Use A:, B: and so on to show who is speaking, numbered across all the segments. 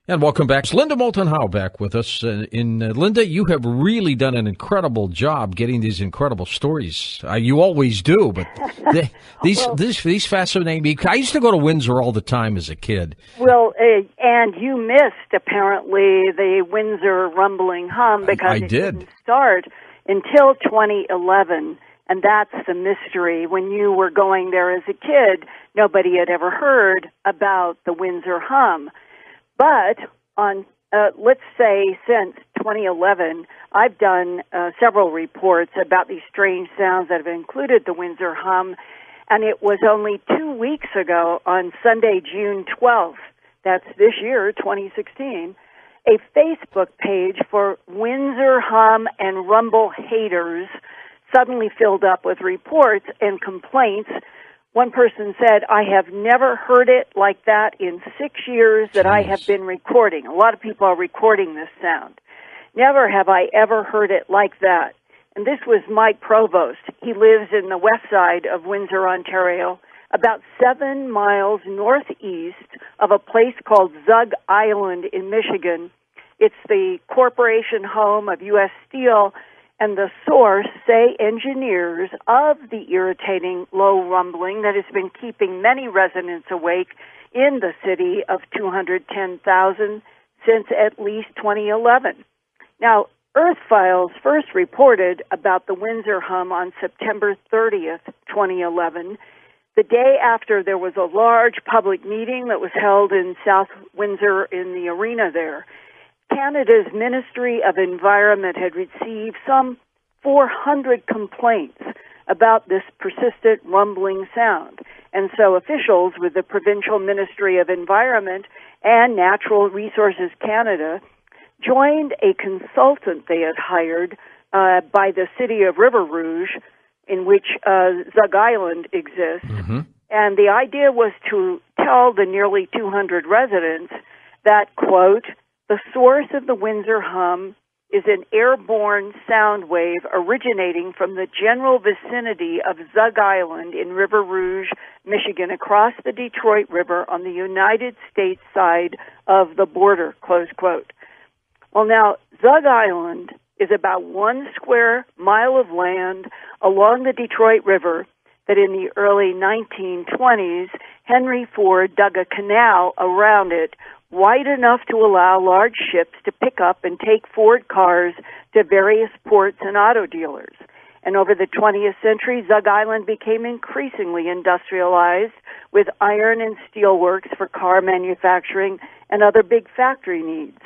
A: And welcome back. It's Linda Moulton Howe back with us. Linda, you have really done an incredible job getting these incredible stories. You always do, but these fascinate me. I used to go to Windsor all the time as a kid.
B: Well, and you missed, apparently, the Windsor rumbling hum because it didn't start until 2011, and that's the mystery. When you were going there as a kid, nobody had ever heard about the Windsor hum. But on, let's say, since 2011, I've done several reports about these strange sounds that have included the Windsor hum, and it was only 2 weeks ago, on Sunday, June 12th, that's this year, 2016, a Facebook page for Windsor hum and rumble haters suddenly filled up with reports and complaints. One person said, I have never heard it like that in 6 years that I have been recording. A lot of people are recording this sound. Never have I ever heard it like that. And this was Mike Provost. He lives in the west side of Windsor, Ontario, about 7 miles northeast of a place called Zug Island in Michigan. It's the corporation home of U.S. Steel, and the source, say engineers, of the irritating low rumbling that has been keeping many residents awake in the city of 210,000 since at least 2011. Now, Earth Files first reported about the Windsor hum on September 30th, 2011, the day after there was a large public meeting that was held in South Windsor in the arena there. Canada's Ministry of Environment had received some 400 complaints about this persistent rumbling sound. And so officials with the Provincial Ministry of Environment and Natural Resources Canada joined a consultant they had hired by the city of River Rouge, in which Zug Island exists. Mm-hmm. And the idea was to tell the nearly 200 residents that, quote, the source of the Windsor hum is an airborne sound wave originating from the general vicinity of Zug Island in River Rouge, Michigan, across the Detroit River on the United States side of the border, close quote. Well, now, Zug Island is about 1 square mile of land along the Detroit River that in the early 1920s, Henry Ford dug a canal around it wide enough to allow large ships to pick up and take Ford cars to various ports and auto dealers. And over the 20th century, Zug Island became increasingly industrialized with iron and steel works for car manufacturing and other big factory needs.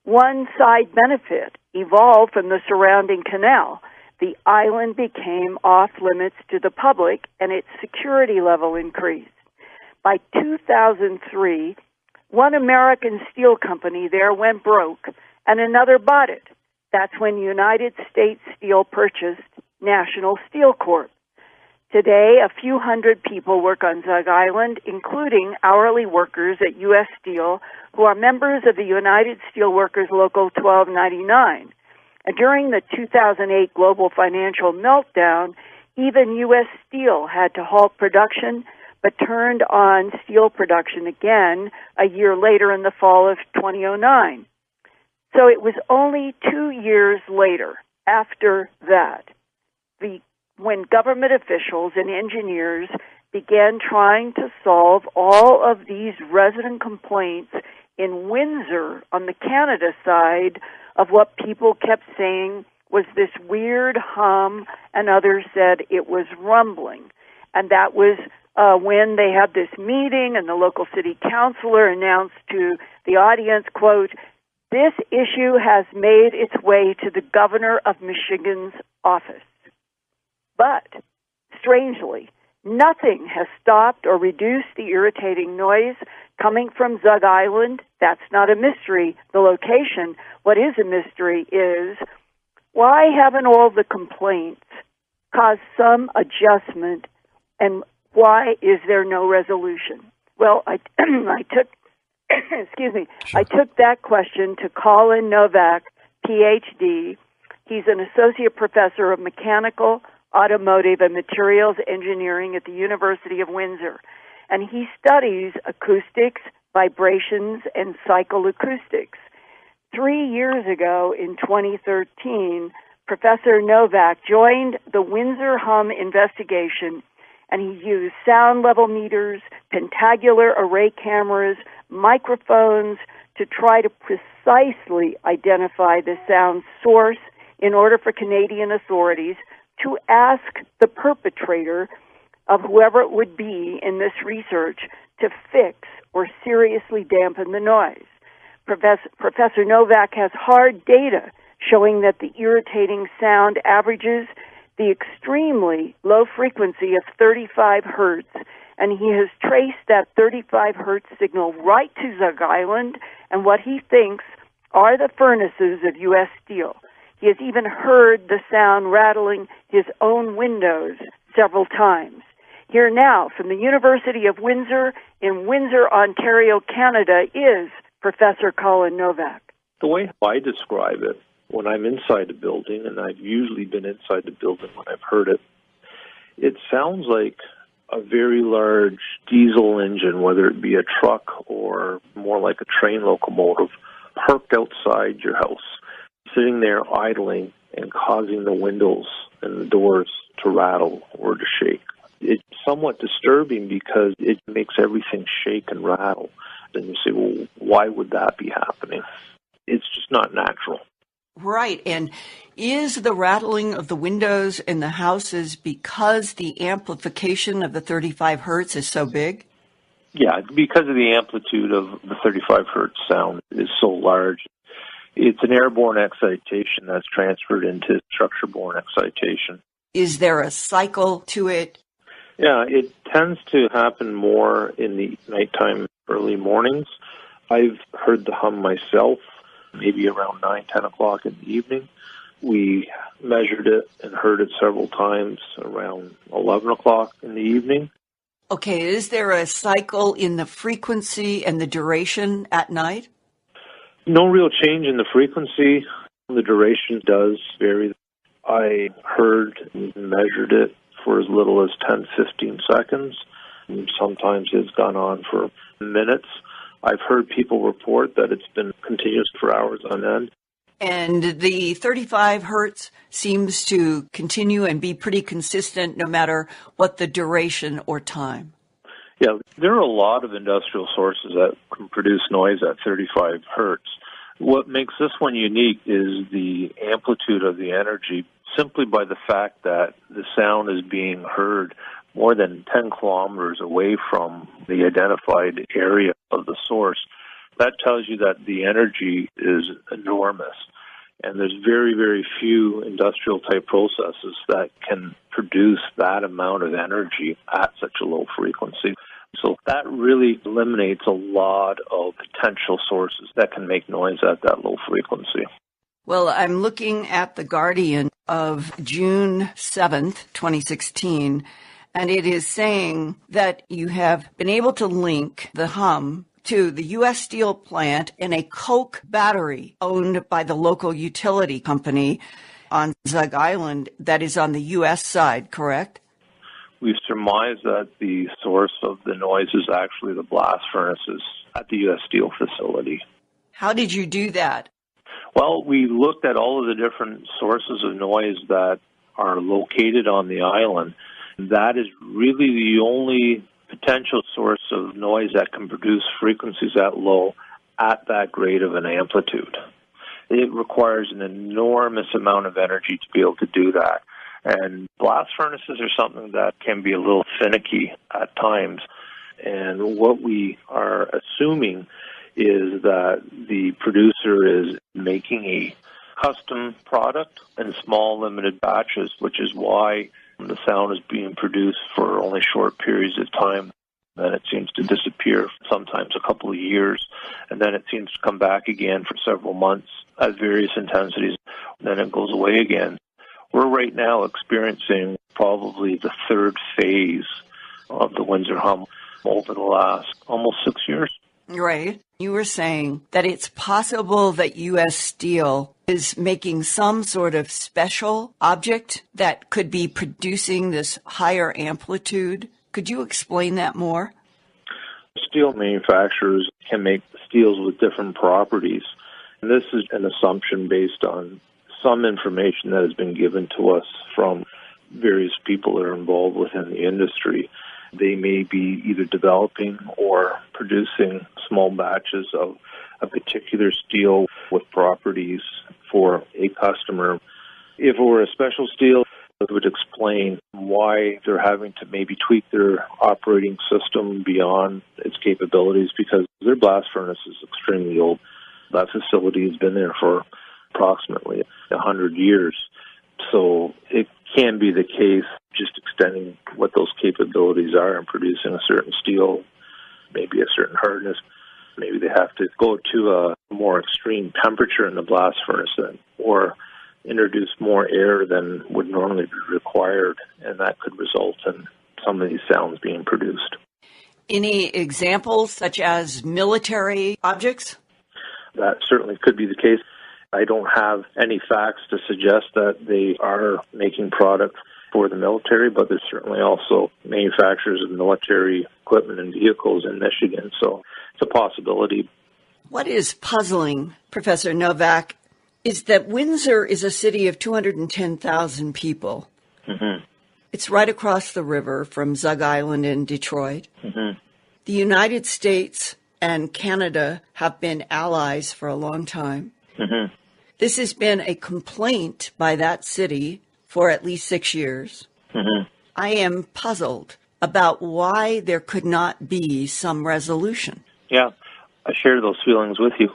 B: One side benefit evolved from the surrounding canal. The island became off limits to the public and its security level increased. By 2003, one American steel company there went broke, and another bought it. That's when United States Steel purchased National Steel Corp. Today, a few hundred people work on Zug Island, including hourly workers at U.S. Steel, who are members of the United Steelworkers Local 1299. And during the 2008 global financial meltdown, even U.S. Steel had to halt production, but turned on steel production again a year later in the fall of 2009. So it was only 2 years later, after that, when government officials and engineers began trying to solve all of these resident complaints in Windsor on the Canada side of what people kept saying was this weird hum, and others said it was rumbling. And that was when they had this meeting, and the local city councilor announced to the audience, quote, this issue has made its way to the governor of Michigan's office. But, strangely, nothing has stopped or reduced the irritating noise coming from Zug Island. That's not a mystery, the location. What is a mystery is, why haven't all the complaints caused some adjustment, and why is there no resolution? Well, I took I took that question to Colin Novak, Ph.D. He's an associate professor of mechanical, automotive, and materials engineering at the University of Windsor. And he studies acoustics, vibrations, and psychoacoustics. 3 years ago, in 2013, Professor Novak joined the Windsor Hum investigation, and he used sound level meters, pentagular array cameras, microphones to try to precisely identify the sound source in order for Canadian authorities to ask the perpetrator of whoever it would be in this research to fix or seriously dampen the noise. Professor Novak has hard data showing that the irritating sound averages the extremely low frequency of 35 hertz, and he has traced that 35 hertz signal right to Zug Island and what he thinks are the furnaces of U.S. Steel. He has even heard the sound rattling his own windows several times. Here now, from the University of Windsor in Windsor, Ontario, Canada, is Professor Colin Novak.
C: The way I describe it, when I'm inside a building, and I've usually been inside the building when I've heard it, it sounds like a very large diesel engine, whether it be a truck or more like a train locomotive, parked outside your house, sitting there idling and causing the windows and the doors to rattle or to shake. It's somewhat disturbing because it makes everything shake and rattle. And you say, well, why would that be happening? It's just not natural.
D: Right. And is the rattling of the windows in the houses because the amplification of the 35 hertz is so big?
C: Yeah, because of the amplitude of the 35 hertz sound is so large. It's an airborne excitation that's transferred into structure-borne excitation.
D: Is there a cycle to it?
C: Yeah, it tends to happen more in the nighttime, early mornings. I've heard the hum myself, maybe around 9, 10 o'clock in the evening. We measured it and heard it several times around 11 o'clock in the evening.
D: Okay, is there a cycle in the frequency and the duration at night?
C: No real change in the frequency. The duration does vary. I heard and measured it for as little as 10, 15 seconds. Sometimes it's gone on for minutes. I've heard people report that it's been continuous for hours on end.
D: And the 35 hertz seems to continue and be pretty consistent no matter what the duration or time.
C: Yeah, there are a lot of industrial sources that can produce noise at 35 hertz. What makes this one unique is the amplitude of the energy, simply by the fact that the sound is being heard more than 10 kilometers away from the identified area of the source. That tells you that the energy is enormous. And there's very, very few industrial-type processes that can produce that amount of energy at such a low frequency. So that really eliminates a lot of potential sources that can make noise at that low frequency.
D: Well, I'm looking at The Guardian of June 7th, 2016, and it is saying that you have been able to link the hum to the U.S. Steel plant and a Coke battery owned by the local utility company on Zug Island that is on the U.S. side, correct?
C: We've surmised that the source of the noise is actually the blast furnaces at the U.S. Steel facility.
D: How did you do that?
C: Well, we looked at all of the different sources of noise that are located on the island. That is really the only potential source of noise that can produce frequencies that low at that great of an amplitude. It requires an enormous amount of energy to be able to do that. And blast furnaces are something that can be a little finicky at times. And what we are assuming is that the producer is making a custom product in small, limited batches, which is why the sound is being produced for only short periods of time. Then it seems to disappear, sometimes a couple of years, and then it seems to come back again for several months at various intensities. Then it goes away again. We're right now experiencing probably the third phase of the Windsor hum over the last almost 6 years.
D: Right. You were saying that it's possible that U.S. Steel is making some sort of special object that could be producing this higher amplitude. Could you explain that more?
C: Steel manufacturers can make steels with different properties. And this is an assumption based on some information that has been given to us from various people that are involved within the industry. They may be either developing or producing small batches of a particular steel with properties for a customer. If it were a special steel, it would explain why they're having to maybe tweak their operating system beyond its capabilities, because their blast furnace is extremely old. That facility has been there for approximately 100 years. So it can be the case just extending what those capabilities are and producing a certain steel, maybe a certain hardness. Maybe they have to go to a more extreme temperature in the blast furnace then, or introduce more air than would normally be required, and that could result in some of these sounds being produced.
D: Any examples, such as military objects?
C: That certainly could be the case. I don't have any facts to suggest that they are making products for the military, but there's certainly also manufacturers of military equipment and vehicles in Michigan, so it's a possibility.
D: What is puzzling, Professor Novak, is that Windsor is a city of 210,000 people.
C: Mm-hmm.
D: It's right across the river from Zug Island in Detroit.
C: Mm-hmm.
D: The United States and Canada have been allies for a long time.
C: Mm-hmm.
D: This has been a complaint by that city for at least 6 years.
C: Mm-hmm.
D: I am puzzled about why there could not be some resolution.
C: Yeah, I share those feelings with you.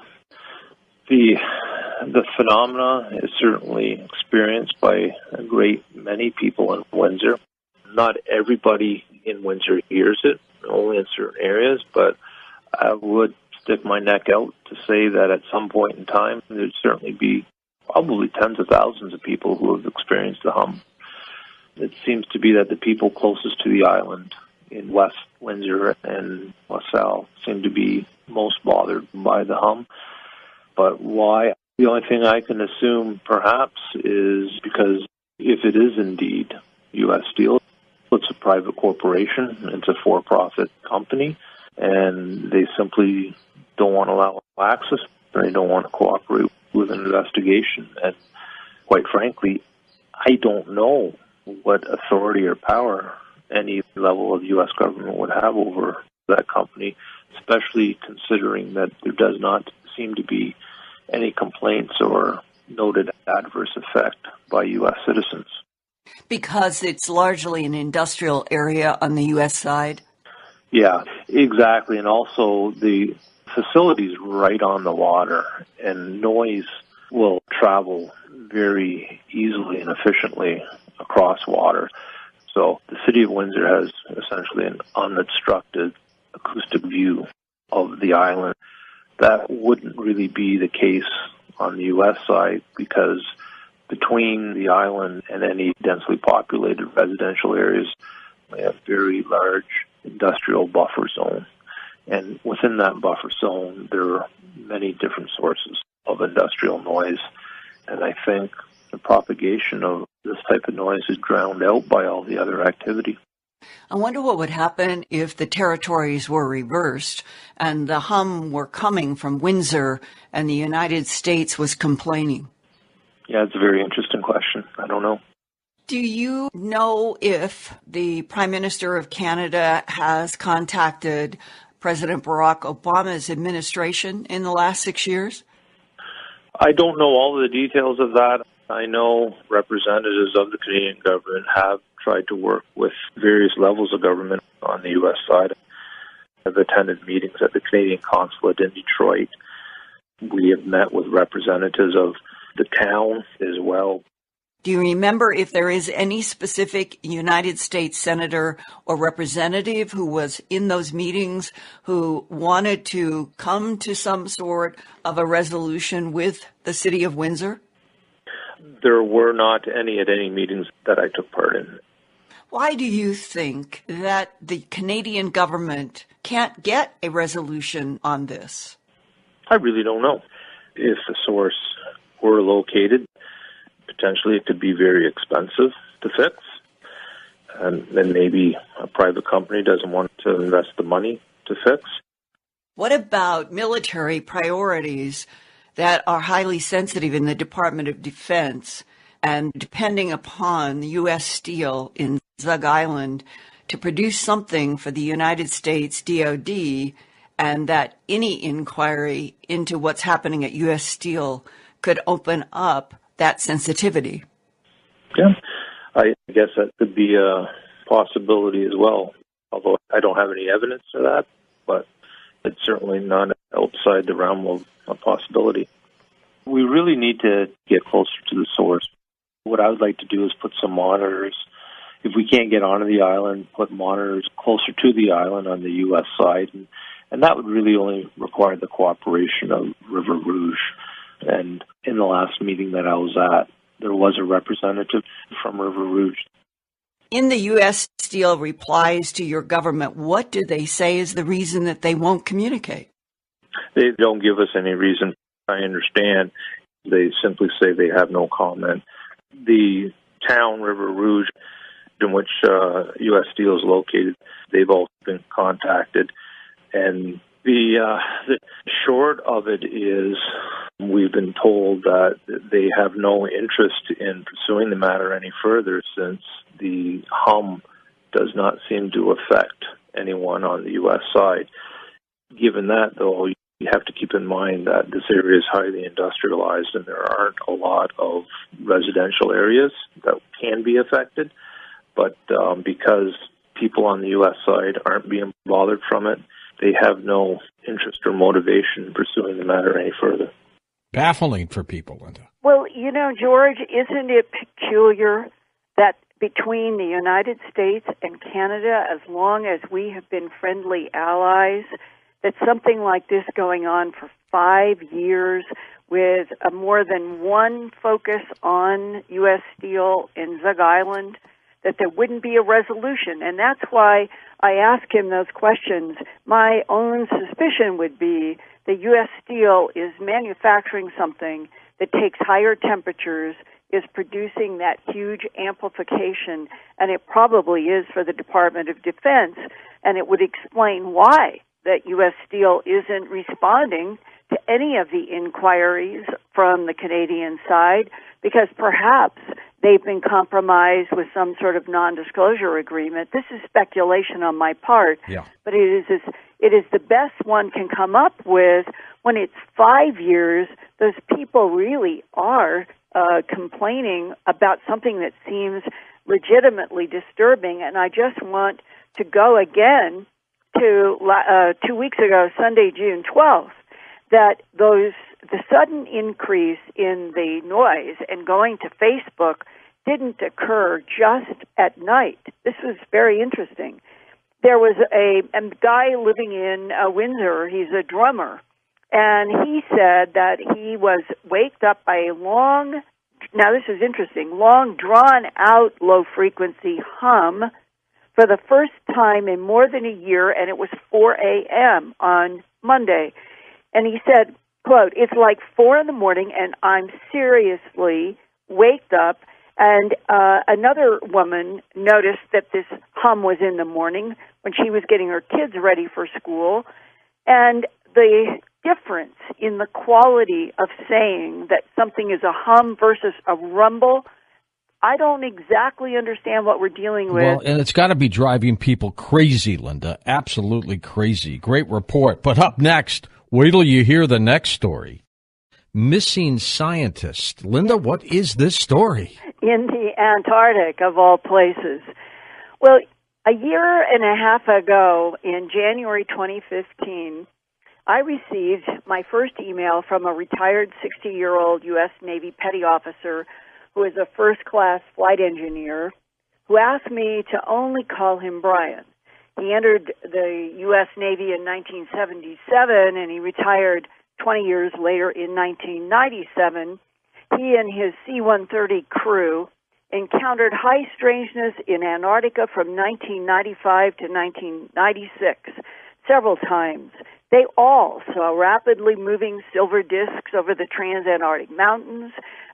C: The phenomena is certainly experienced by a great many people in Windsor. Not everybody in Windsor hears it, only in certain areas, but I would stick my neck out to say that at some point in time, there'd certainly be probably tens of thousands of people who have experienced the hum. It seems to be that the people closest to the island in West Windsor and LaSalle seem to be most bothered by the hum. But why? The only thing I can assume, perhaps, is because if it is indeed U.S. Steel, it's a private corporation, it's a for-profit company, and they simply don't want to allow access, or they don't want to cooperate with an investigation. And quite frankly, I don't know what authority or power any level of U.S. government would have over that company, especially considering that there does not seem to be any complaints or noted adverse effect by U.S. citizens.
D: Because it's largely an industrial area on the U.S. side?
C: Yeah, exactly. And also the facility's right on the water, and noise will travel very easily and efficiently across water. So the city of Windsor has essentially an unobstructed acoustic view of the island. That wouldn't really be the case on the U.S. side, because between the island and any densely populated residential areas, we have very large industrial buffer zone. And within that buffer zone, there are many different sources of industrial noise. And I think the propagation of this type of noise is drowned out by all the other activity.
D: I wonder what would happen if the territories were reversed and the hum were coming from Windsor and the United States was complaining.
C: Yeah, it's a very interesting question. I don't know.
D: Do you know if the Prime Minister of Canada has contacted President Barack Obama's administration in the last 6 years?
C: I don't know all of the details of that. I know representatives of the Canadian government have tried to work with various levels of government on the U.S. side. I've attended meetings at the Canadian consulate in Detroit. We have met with representatives of the town as well.
D: Do you remember if there is any specific United States senator or representative who was in those meetings who wanted to come to some sort of a resolution with the city of Windsor?
C: There were not any at any meetings that I took part in.
D: Why do you think that the Canadian government can't get a resolution on this?
C: I really don't know. If the source were located, potentially it could be very expensive to fix. And then maybe a private company doesn't want to invest the money to to fix.
D: What about military priorities that are highly sensitive in the Department of Defense and depending upon U.S. steel in Zug Island to produce something for the United States DoD, and that any inquiry into what's happening at U.S. Steel could open up that sensitivity?
C: Yeah, I guess that could be a possibility as well, although I don't have any evidence of that, but it's certainly not outside the realm of a possibility. We really need to get closer to the source. What I would like to do is put some monitors, if we can't get onto the island, put monitors closer to the island on the U.S. side, and that would really only require the cooperation of River Rouge. And in the last meeting that I was at, there was a representative from River Rouge.
D: In the U.S. Steel replies to your government, what do they say is the reason that they won't communicate?
C: They don't give us any reason. I understand. They simply say they have no comment. The town, River Rouge, in which U.S. Steel is located, they've also been contacted. And the short of it is we've been told that they have no interest in pursuing the matter any further since the hum does not seem to affect anyone on the U.S. side. Given that, though, you have to keep in mind that this area is highly industrialized and there aren't a lot of residential areas that can be affected. But because people on the U.S. side aren't being bothered from it, they have no interest or motivation in pursuing the matter any further.
A: Baffling for people, Linda.
B: Well, George, isn't it peculiar that between the United States and Canada, as long as we have been friendly allies, that something like this going on for 5 years with more than one focus on U.S. Steel in Zug Island, that there wouldn't be a resolution. And that's why I ask him those questions. My own suspicion would be that U.S. Steel is manufacturing something that takes higher temperatures, is producing that huge amplification, and it probably is for the Department of Defense, and it would explain why that U.S. Steel isn't responding to any of the inquiries from the Canadian side, because perhaps they've been compromised with some sort of non-disclosure agreement. This is speculation on my part, but it is the best one can come up with. When it's 5 years, those people really are complaining about something that seems legitimately disturbing, and I just want to go again to 2 weeks ago, Sunday, June 12th, that the sudden increase in the noise and going to Facebook didn't occur just at night. This was very interesting. There was a guy living in Windsor. He's a drummer, and he said that he was waked up by a long, now this is interesting, long, drawn-out, low-frequency hum for the first time in more than a year, and it was 4 a.m. on Monday. And he said, quote, "It's like 4 in the morning, and I'm seriously waked up." And another woman noticed that this hum was in the morning when she was getting her kids ready for school. And the difference in the quality of saying that something is a hum versus a rumble, I don't exactly understand what we're dealing with.
A: Well, and it's got to be driving people crazy, Linda. Absolutely crazy. Great report. But up next, wait till you hear the next story. Missing scientist. Linda, what is this story?
B: In the Antarctic, of all places. Well, a year and a half ago, in January 2015, I received my first email from a retired 60-year-old U.S. Navy petty officer who is a first-class flight engineer, who asked me to only call him Brian. He entered the U.S. Navy in 1977, and he retired 20 years later in 1997. He and his C-130 crew encountered high strangeness in Antarctica from 1995 to 1996, several times. They all saw rapidly moving silver discs over the Transantarctic Mountains.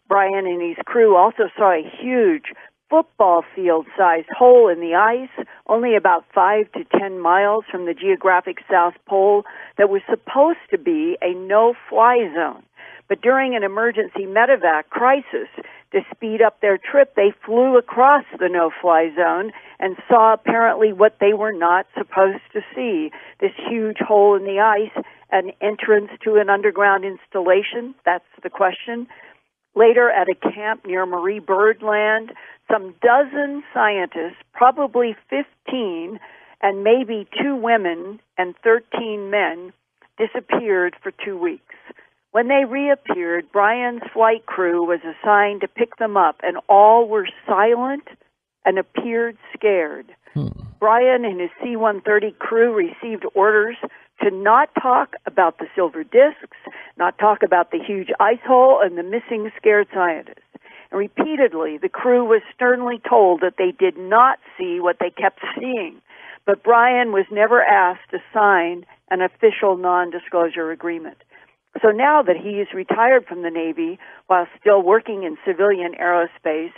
B: Brian and his crew also saw a huge football field-sized hole in the ice, only about 5 to 10 miles from the geographic South Pole, that was supposed to be a no-fly zone. But during an emergency medevac crisis, to speed up their trip, they flew across the no-fly zone and saw apparently what they were not supposed to see, this huge hole in the ice, an entrance to an underground installation. That's the question. Later, at a camp near Marie Byrd Land, some dozen scientists, probably 15, and maybe 2 women and 13 men, disappeared for 2 weeks. When they reappeared, Brian's flight crew was assigned to pick them up, and all were silent and appeared scared. Brian and his C-130 crew received orders to not talk about the silver discs, not talk about the huge ice hole and the missing scared scientists. And repeatedly, the crew was sternly told that they did not see what they kept seeing. But Brian was never asked to sign an official non-disclosure agreement. So now that he is retired from the Navy while still working in civilian aerospace,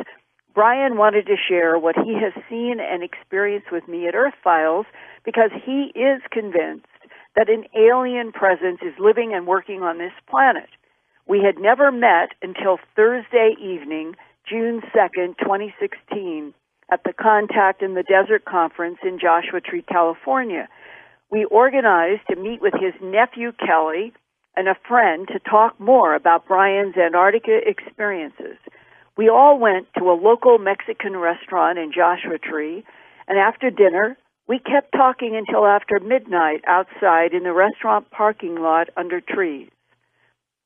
B: Brian wanted to share what he has seen and experienced with me at Earth Files, because he is convinced that an alien presence is living and working on this planet. We had never met until Thursday evening, June 2nd, 2016, at the Contact in the Desert Conference in Joshua Tree, California. We organized to meet with his nephew, Kelly, and a friend to talk more about Brian's Antarctica experiences. We all went to a local Mexican restaurant in Joshua Tree, and after dinner, we kept talking until after midnight outside in the restaurant parking lot under trees.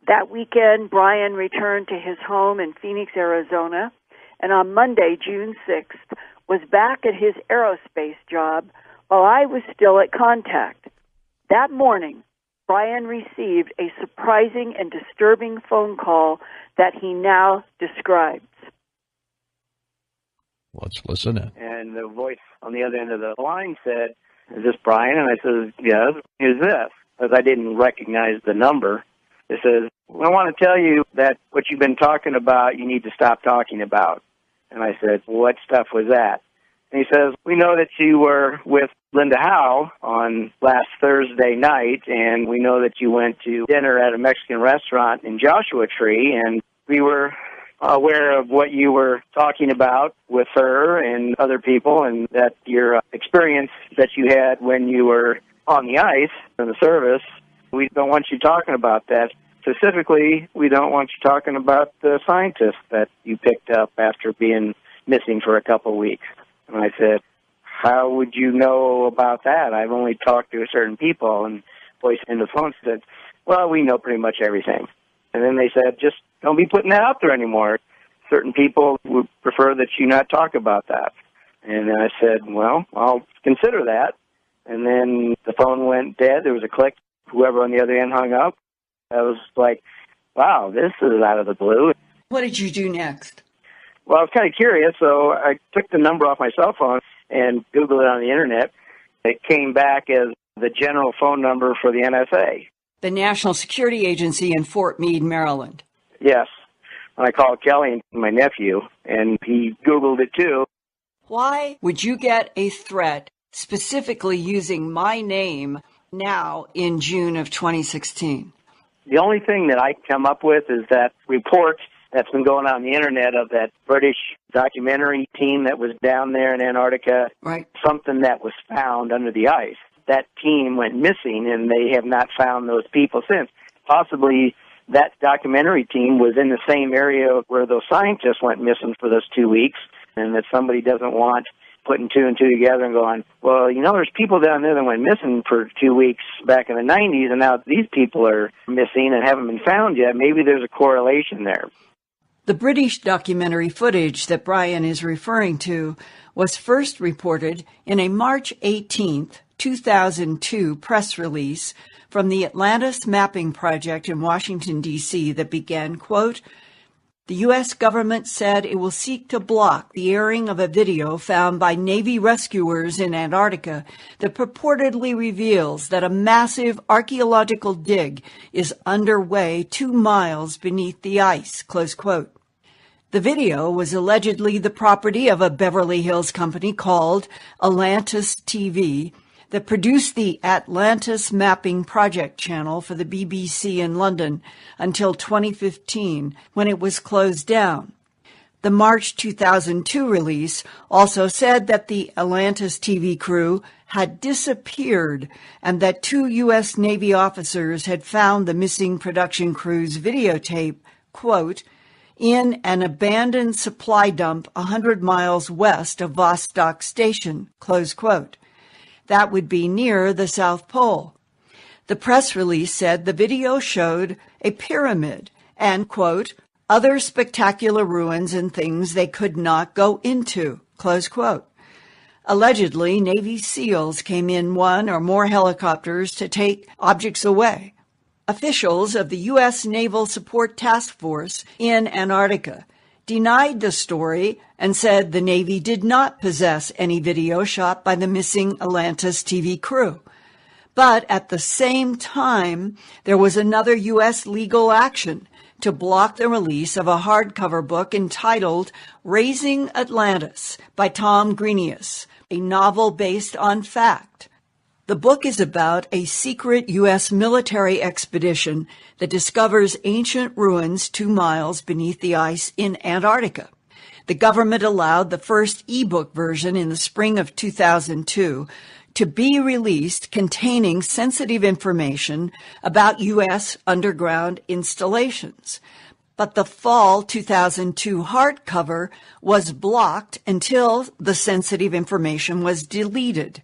B: That weekend, Brian returned to his home in Phoenix, Arizona, and on Monday, June 6th, was back at his aerospace job while I was still at Contact. That morning, Brian received a surprising and disturbing phone call that he now describes.
A: Let's listen in.
E: And the voice on the other end of the line said, "Is this Brian?" And I said, "Yes." "Who's this?" Because I didn't recognize the number. It says, "I want to tell you that what you've been talking about, you need to stop talking about." And I said, "What stuff was that?" And he says, "We know that you were with Linda Howe on last Thursday night, and we know that you went to dinner at a Mexican restaurant in Joshua Tree, and we were aware of what you were talking about with her and other people, and that your experience that you had when you were on the ice in the service. We don't want you talking about that. Specifically, we don't want you talking about the scientists that you picked up after being missing for a couple of weeks." And I said, "How would you know about that? I've only talked to certain people." And the voice in the phone said, "Well, we know pretty much everything." And then they said, "Just don't be putting that out there anymore. Certain people would prefer that you not talk about that." And then I said, "Well, I'll consider that." And then the phone went dead. There was a click. Whoever on the other end hung up. I was like, wow, this is out of the blue.
D: What did you do next?
E: Well, I was kind of curious, so I took the number off my cell phone and Googled it on the Internet. It came back as the general phone number for the NSA.
D: The National Security Agency in Fort Meade, Maryland.
E: Yes. And I called Kelly, my nephew, and he Googled it too.
D: Why would you get a threat specifically using my name now in June of 2016?
E: The only thing that I come up with is that report that's been going on the Internet of that British documentary team that was down there in Antarctica.
D: Right.
E: Something that was found under the ice. That team went missing, and they have not found those people since. Possibly that documentary team was in the same area where those scientists went missing for those 2 weeks, and that somebody doesn't want putting 2 and 2 together and going, well, you know, there's people down there that went missing for 2 weeks back in the 90s, and now these people are missing and haven't been found yet. Maybe there's a correlation there.
D: The British documentary footage that Brian is referring to was first reported in a March 18th, 2002 press release from the Atlantis Mapping Project in Washington, D.C. that began, quote, "The U.S. government said it will seek to block the airing of a video found by Navy rescuers in Antarctica that purportedly reveals that a massive archaeological dig is underway 2 miles beneath the ice," close quote. The video was allegedly the property of a Beverly Hills company called Atlantis TV that produced the Atlantis Mapping Project channel for the BBC in London until 2015, when it was closed down. The March 2002 release also said that the Atlantis TV crew had disappeared and that 2 U.S. Navy officers had found the missing production crew's videotape, quote, in an abandoned supply dump 100 miles west of Vostok Station, close quote. That would be near the South Pole. The press release said the video showed a pyramid and, quote, other spectacular ruins and things they could not go into, close quote. Allegedly, Navy SEALs came in 1 or more helicopters to take objects away. Officials of the U.S. Naval Support Task Force in Antarctica denied the story and said the Navy did not possess any video shot by the missing Atlantis TV crew. But at the same time, there was another U.S. legal action to block the release of a hardcover book entitled Raising Atlantis by Tom Grenius, a novel based on fact. The book is about a secret U.S. military expedition that discovers ancient ruins 2 miles beneath the ice in Antarctica. The government allowed the first ebook version in the spring of 2002 to be released containing sensitive information about U.S. underground installations. But the fall 2002 hardcover was blocked until the sensitive information was deleted.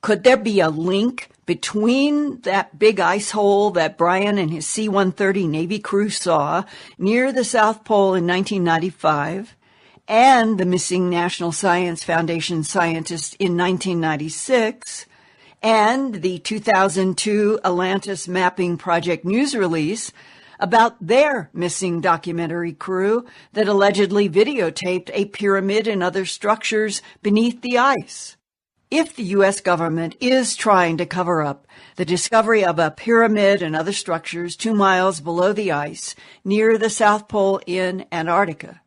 D: Could there be a link between that big ice hole that Brian and his C-130 Navy crew saw near the South Pole in 1995 and the missing National Science Foundation scientist in 1996 and the 2002 Atlantis Mapping Project news release about their missing documentary crew that allegedly videotaped a pyramid and other structures beneath the ice? If the U.S. government is trying to cover up the discovery of a pyramid and other structures 2 miles below the ice near the South Pole in Antarctica,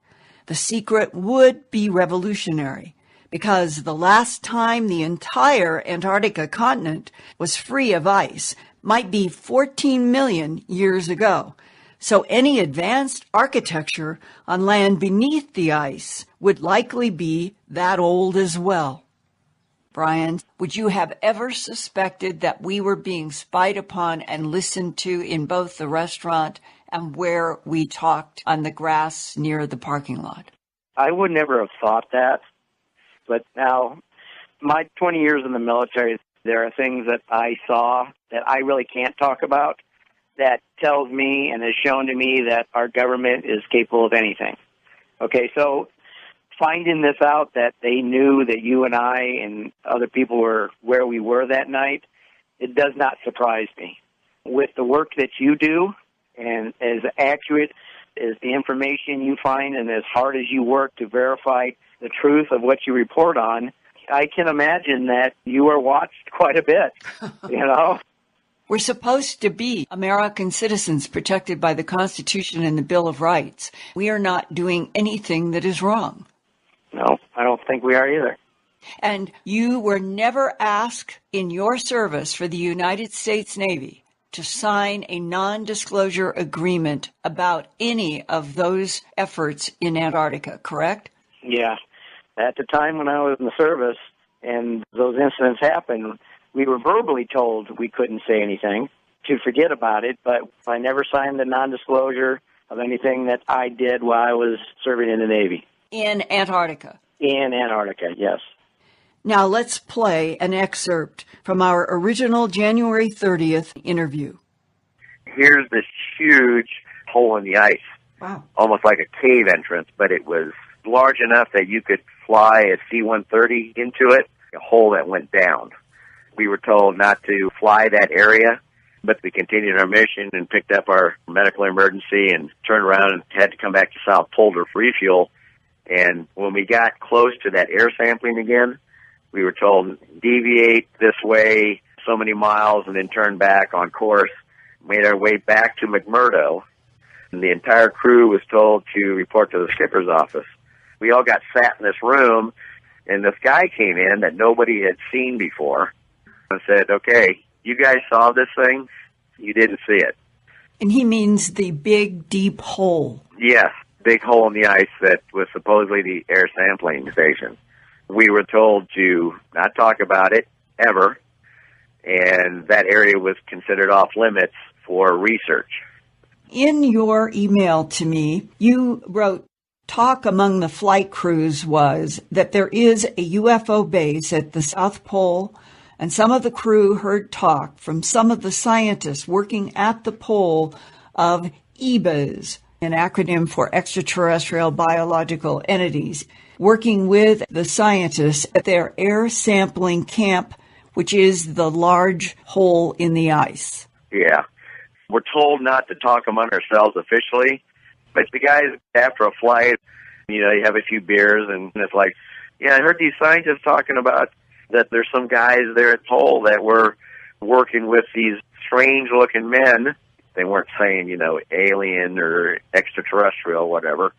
D: the secret would be revolutionary, because the last time the entire Antarctica continent was free of ice might be 14 million years ago. So any advanced architecture on land beneath the ice would likely be that old as well. Brian, would you have ever suspected that we were being spied upon and listened to in both the restaurant and where we talked on the grass near the parking lot?
E: I would never have thought that. But now, my 20 years in the military, there are things that I saw that I really can't talk about that tells me and has shown to me that our government is capable of anything. Okay, so finding this out, that they knew that you and I and other people were where we were that night, it does not surprise me. With the work that you do, and as accurate as the information you find and as hard as you work to verify the truth of what you report on, I can imagine that you are watched quite a bit, you know?
D: We're supposed to be American citizens protected by the Constitution and the Bill of Rights. We are not doing anything that is wrong.
E: No, I don't think we are either.
D: And you were never asked in your service for the United States Navy to sign a non-disclosure agreement about any of those efforts in Antarctica, correct?
E: Yeah. At the time when I was in the service and those incidents happened, we were verbally told we couldn't say anything, to forget about it, but I never signed the non-disclosure of anything that I did while I was serving in the Navy.
D: In Antarctica?
E: In Antarctica, yes.
D: Now let's play an excerpt from our original January 30th interview.
F: Here's this huge hole in the ice.
D: Wow.
F: Almost like a cave entrance, but it was large enough that you could fly a C-130 into it, a hole that went down. We were told not to fly that area, but we continued our mission and picked up our medical emergency and turned around and had to come back to South Pole to refuel. And when we got close to that air sampling again, we were told, deviate this way so many miles and then turn back on course. Made our way back to McMurdo. And the entire crew was told to report to the skipper's office. We all got sat in this room, and this guy came in that nobody had seen before and said, okay, you guys saw this thing? You didn't see it.
D: And he means the big, deep hole.
F: Yes, big hole in the ice that was supposedly the air sampling station. We were told to not talk about it ever, and that area was considered off limits for research.
D: In your email to me, you wrote, talk among the flight crews was that there is a UFO base at the South Pole, and some of the crew heard talk from some of the scientists working at the pole of EBAs, an acronym for extraterrestrial biological entities, working with the scientists at their air sampling camp, which is the large hole in the ice.
F: Yeah. We're told not to talk among ourselves officially, but the guys, after a flight, you have a few beers, and it's like, yeah, I heard these scientists talking about that there's some guys there at Pole that were working with these strange-looking men. They weren't saying, alien or extraterrestrial, whatever,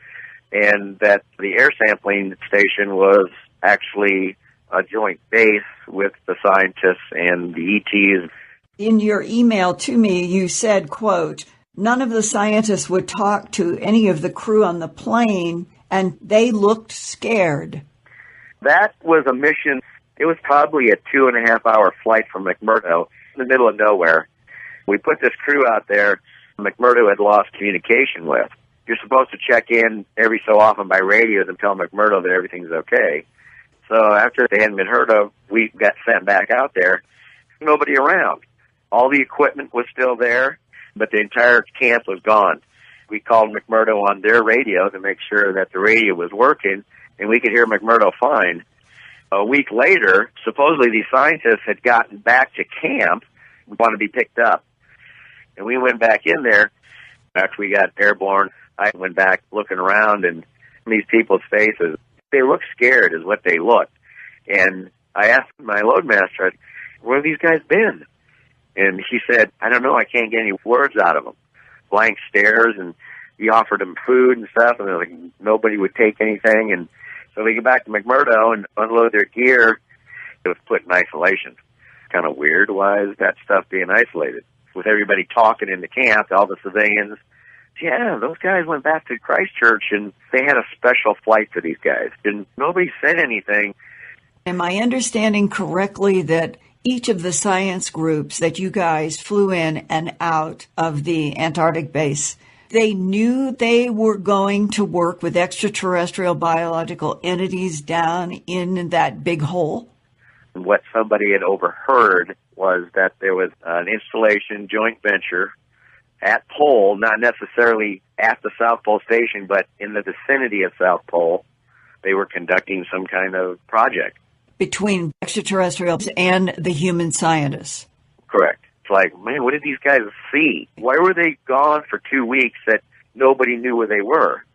F: and that the air sampling station was actually a joint base with the scientists and the ETs.
D: In your email to me, you said, quote, none of the scientists would talk to any of the crew on the plane, and they looked scared.
F: That was a mission. It was probably a 2.5-hour flight from McMurdo in the middle of nowhere. We put this crew out there McMurdo had lost communication with. You're supposed to check in every so often by radio and tell McMurdo that everything's okay. So after they hadn't been heard of, we got sent back out there. Nobody around. All the equipment was still there, but the entire camp was gone. We called McMurdo on their radio to make sure that the radio was working, and we could hear McMurdo fine. A week later, supposedly these scientists had gotten back to camp, wanted to be picked up. And we went back in there. After we got airborne, I went back looking around, and these people's faces, they looked scared is what they looked. And I asked my loadmaster, where have these guys been? And he said, I don't know, I can't get any words out of them. Blank stares, and he offered them food and stuff, and like nobody would take anything. And so we get back to McMurdo and unload their gear. It was put in isolation. Kind of weird. Why is that stuff being isolated? With everybody talking in the camp, all the civilians, yeah, those guys went back to Christchurch, and they had a special flight for these guys. And nobody said anything.
D: Am I understanding correctly that each of the science groups that you guys flew in and out of the Antarctic base, they knew they were going to work with extraterrestrial biological entities down in that big hole?
F: What somebody had overheard was that there was an installation joint venture at Pole, not necessarily at the South Pole Station, but in the vicinity of South Pole. They were conducting some kind of project.
D: Between extraterrestrials and the human scientists.
F: Correct. It's like, man, what did these guys see? Why were they gone for 2 weeks that nobody knew where they were?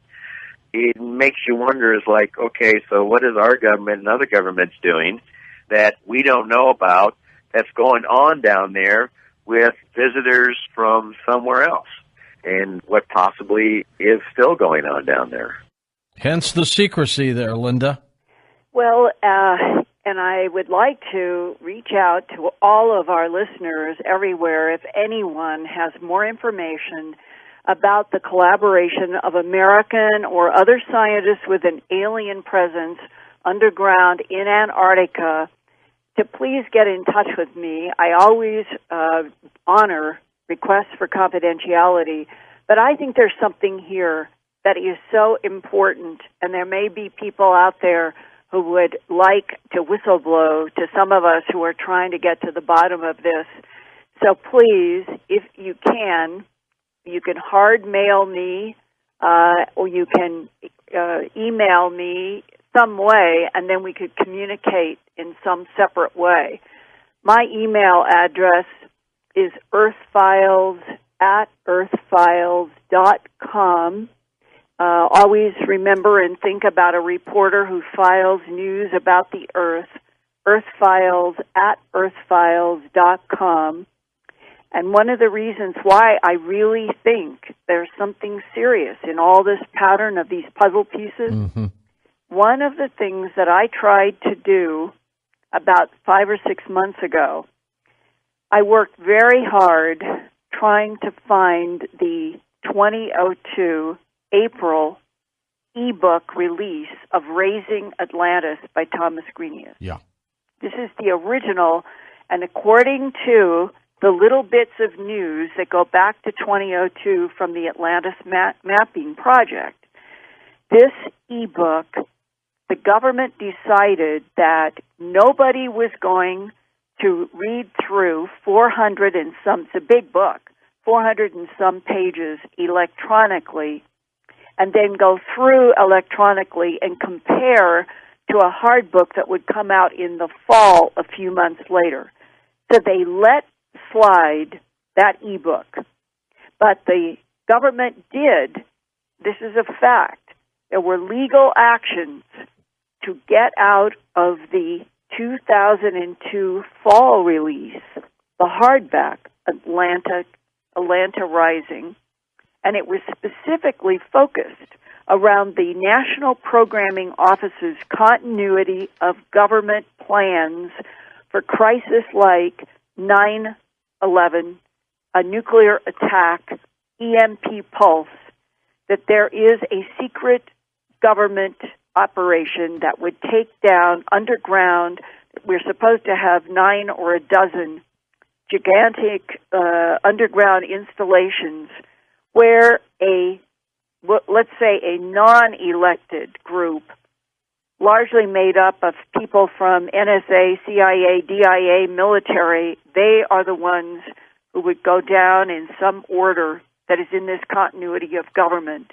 F: It makes you wonder, is like, okay, so what is our government and other governments doing that we don't know about that's going on down there with visitors from somewhere else? And what possibly is still going on down there.
A: Hence the secrecy there, Linda.
B: Well, and I would like to reach out to all of our listeners everywhere if anyone has more information about the collaboration of American or other scientists with an alien presence underground in Antarctica, to please get in touch with me. I always honor requests for confidentiality, but I think there's something here that is so important, and there may be people out there who would like to whistleblow to some of us who are trying to get to the bottom of this. So please, if you can hard mail me, or you can email me some way, and then we could communicate in some separate way. My email address is earthfiles@earthfiles.com. Always remember and think about a reporter who files news about the Earth, earthfiles@earthfiles.com. And one of the reasons why I really think there's something serious in all this pattern of these puzzle pieces, one of the things that I tried to do about 5 or 6 months ago, I worked very hard trying to find the 2002 April ebook release of Raising Atlantis by Thomas Grenius.
A: Yeah.
B: This is the original, and according to the little bits of news that go back to 2002 from the Atlantis Mapping Project, this ebook, the government decided that nobody was going to read through 400 and some, it's a big book, 400 and some pages electronically, and then go through electronically and compare to a hard book that would come out in the fall a few months later. So they let slide that ebook. But the government did, this is a fact, there were legal actions to get out of the 2002 fall release, the hardback Atlanta Rising, and it was specifically focused around the National Programming Office's continuity of government plans for crisis like 9/11, a nuclear attack, EMP pulse, that there is a secret government operation that would take down underground. We're supposed to have 9 or a dozen gigantic underground installations where let's say a non-elected group, largely made up of people from NSA, CIA, DIA, military, they are the ones who would go down in some order that is in this continuity of government.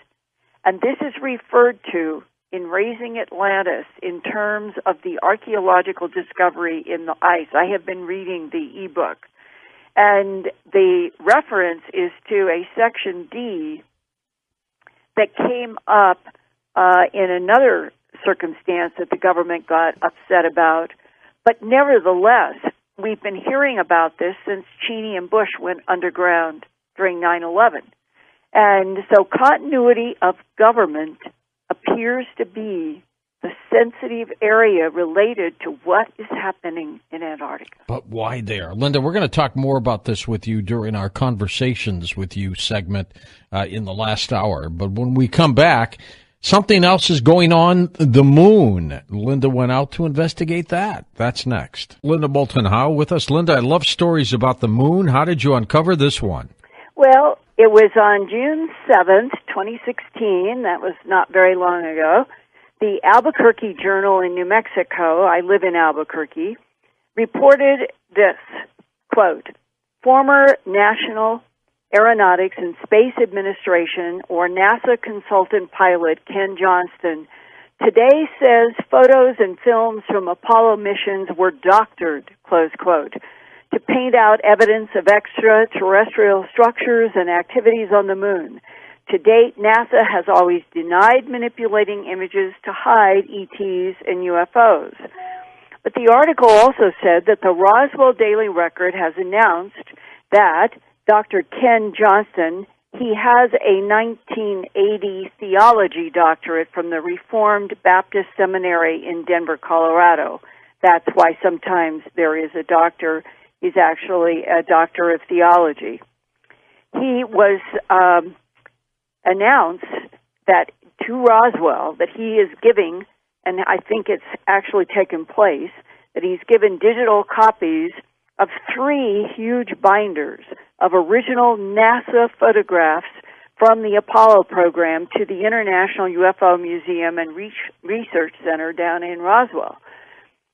B: And this is referred to in Raising Atlantis in terms of the archaeological discovery in the ice. I have been reading the ebook, and the reference is to a Section D that came up in another circumstance that the government got upset about. But nevertheless, we've been hearing about this since Cheney and Bush went underground during 9/11. And so continuity of government appears to be the sensitive area related to what is happening in Antarctica.
A: But why there? Linda, we're going to talk more about this with you during our Conversations with You segment in the last hour. But when we come back, something else is going on, the moon. Linda went out to investigate that. That's next. Linda Moulton Howe with us. Linda, I love stories about the moon. How did you uncover this one?
B: Well, it was on June 7th, 2016. That was not very long ago. The Albuquerque Journal in New Mexico, I live in Albuquerque, reported this, quote, former National Aeronautics and Space Administration or NASA consultant pilot Ken Johnston today says photos and films from Apollo missions were doctored, close quote, to paint out evidence of extraterrestrial structures and activities on the moon. To date, NASA has always denied manipulating images to hide ETs and UFOs. But the article also said that the Roswell Daily Record has announced that Dr. Ken Johnston, he has a 1980 theology doctorate from the Reformed Baptist Seminary in Denver, Colorado. That's why sometimes there is a doctor. He's actually a doctor of theology. He was announced that to Roswell that he is giving, and I think it's actually taken place, that he's given digital copies of 3 huge binders of original NASA photographs from the Apollo program to the International UFO Museum and Research Center down in Roswell.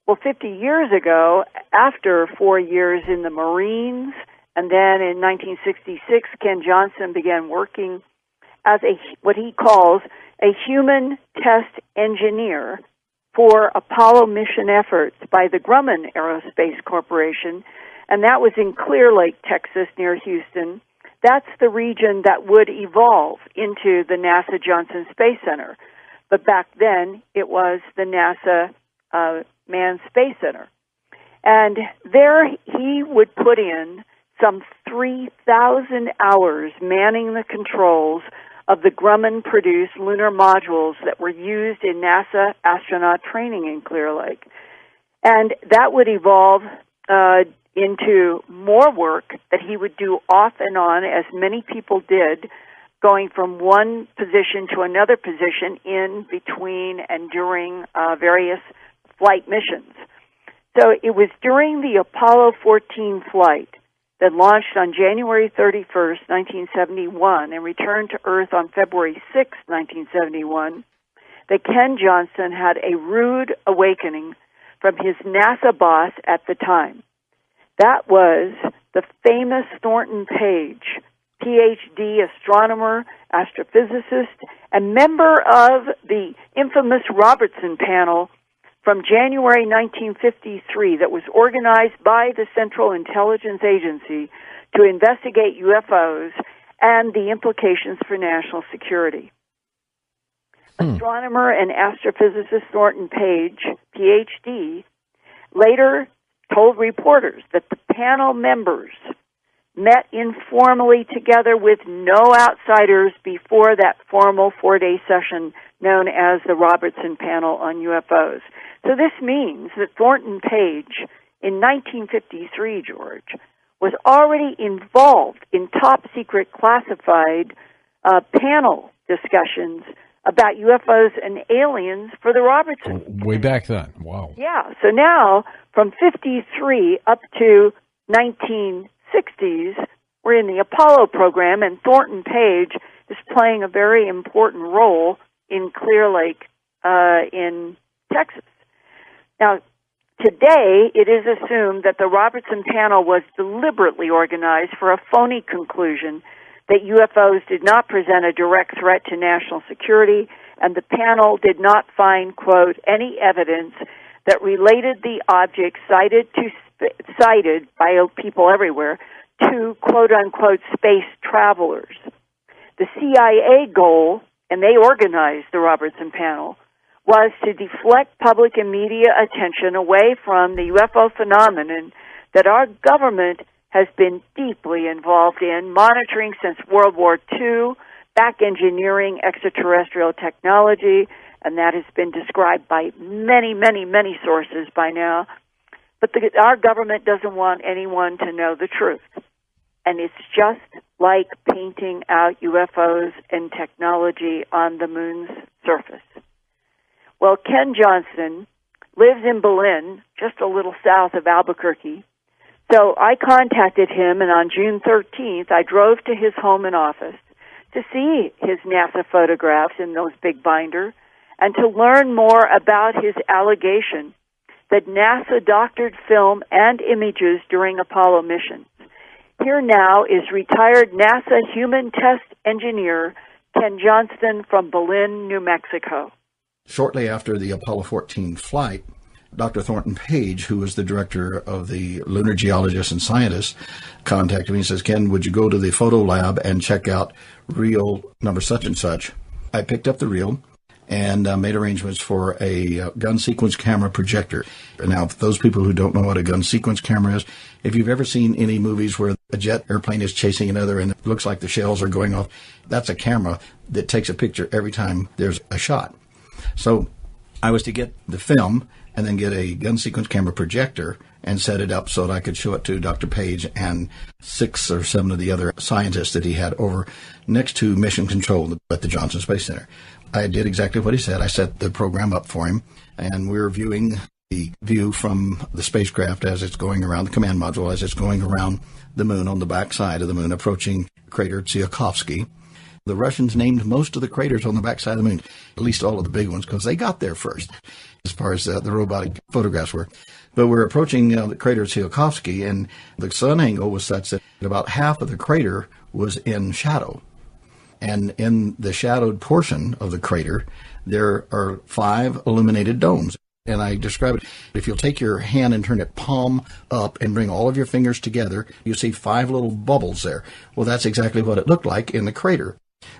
B: Well, 50 years ago, after 4 years in the Marines, and then in 1966, Ken Johnston began working as what he calls a human test engineer for Apollo mission efforts by the Grumman Aerospace Corporation, and that was in Clear Lake, Texas, near Houston. That's the region that would evolve into the NASA Johnson Space Center. But back then, it was the NASA Manned Space Center. And there he would put in some 3,000 hours manning the controls of the Grumman-produced lunar modules that were used in NASA astronaut training in Clear Lake. And that would evolve into more work that he would do off and on, as many people did, going from one position to another position in between and during various flight missions. So it was during the Apollo 14 flight that launched on January 31st, 1971, and returned to Earth on February 6, 1971, that Ken Johnston had a rude awakening from his NASA boss at the time. That was the famous Thornton Page, Ph.D. astronomer, astrophysicist, and member of the infamous Robertson panel from January 1953 that was organized by the Central Intelligence Agency to investigate UFOs and the implications for national security. Astronomer and astrophysicist Thornton Page, Ph.D., later told reporters that the panel members met informally together with no outsiders before that formal 4-day session known as the Robertson Panel on UFOs. So this means that Thornton Page, in 1953, George, was already involved in top-secret classified panel discussions about UFOs and aliens for the Robertson.
A: Way back then. Wow.
B: Yeah. So now, from 53 up to 1960s, we're in the Apollo program, and Thornton Page is playing a very important role in Clear Lake in Texas. Now, today, it is assumed that the Robertson panel was deliberately organized for a phony conclusion that UFOs did not present a direct threat to national security, and the panel did not find, quote, any evidence that related the object cited by people everywhere to, quote-unquote, space travelers. The CIA goal, and they organized the Robertson panel, was to deflect public and media attention away from the UFO phenomenon that our government has been deeply involved in, monitoring since World War II, back engineering extraterrestrial technology, and that has been described by many, many, many sources by now. But our government doesn't want anyone to know the truth. And it's just like painting out UFOs and technology on the moon's surface. Well, Ken Johnston lives in Berlin, just a little south of Albuquerque. So I contacted him, and on June 13th, I drove to his home and office to see his NASA photographs in those big binder and to learn more about his allegation that NASA doctored film and images during Apollo missions. Here now is retired NASA human test engineer Ken Johnston from Berlin, New Mexico.
G: Shortly after the Apollo 14 flight, Dr. Thornton Page, who was the director of the lunar geologists and scientists, contacted me and says, Ken, would you go to the photo lab and check out reel number such and such? I picked up the reel and made arrangements for a gun sequence camera projector. Now, for those people who don't know what a gun sequence camera is, if you've ever seen any movies where a jet airplane is chasing another and it looks like the shells are going off, that's a camera that takes a picture every time there's a shot. So I was to get the film and then get a gun sequence camera projector and set it up so that I could show it to Dr. Page and 6 or 7 of the other scientists that he had over next to Mission Control at the Johnson Space Center. I did exactly what he said. I set the program up for him, and we're viewing the view from the spacecraft as it's going around, the command module, as it's going around the moon on the back side of the moon, approaching crater Tsiolkovsky. The Russians named most of the craters on the backside of the moon, at least all of the big ones, because they got there first, as far as the robotic photographs were. But we're approaching the crater Tsiolkovsky, and the sun angle was such that about half of the crater was in shadow. And in the shadowed portion of the crater, there are 5 illuminated domes. And I describe it, if you'll take your hand and turn it palm up and bring all of your fingers together, you see 5 little bubbles there. Well, that's exactly what it looked like in the crater,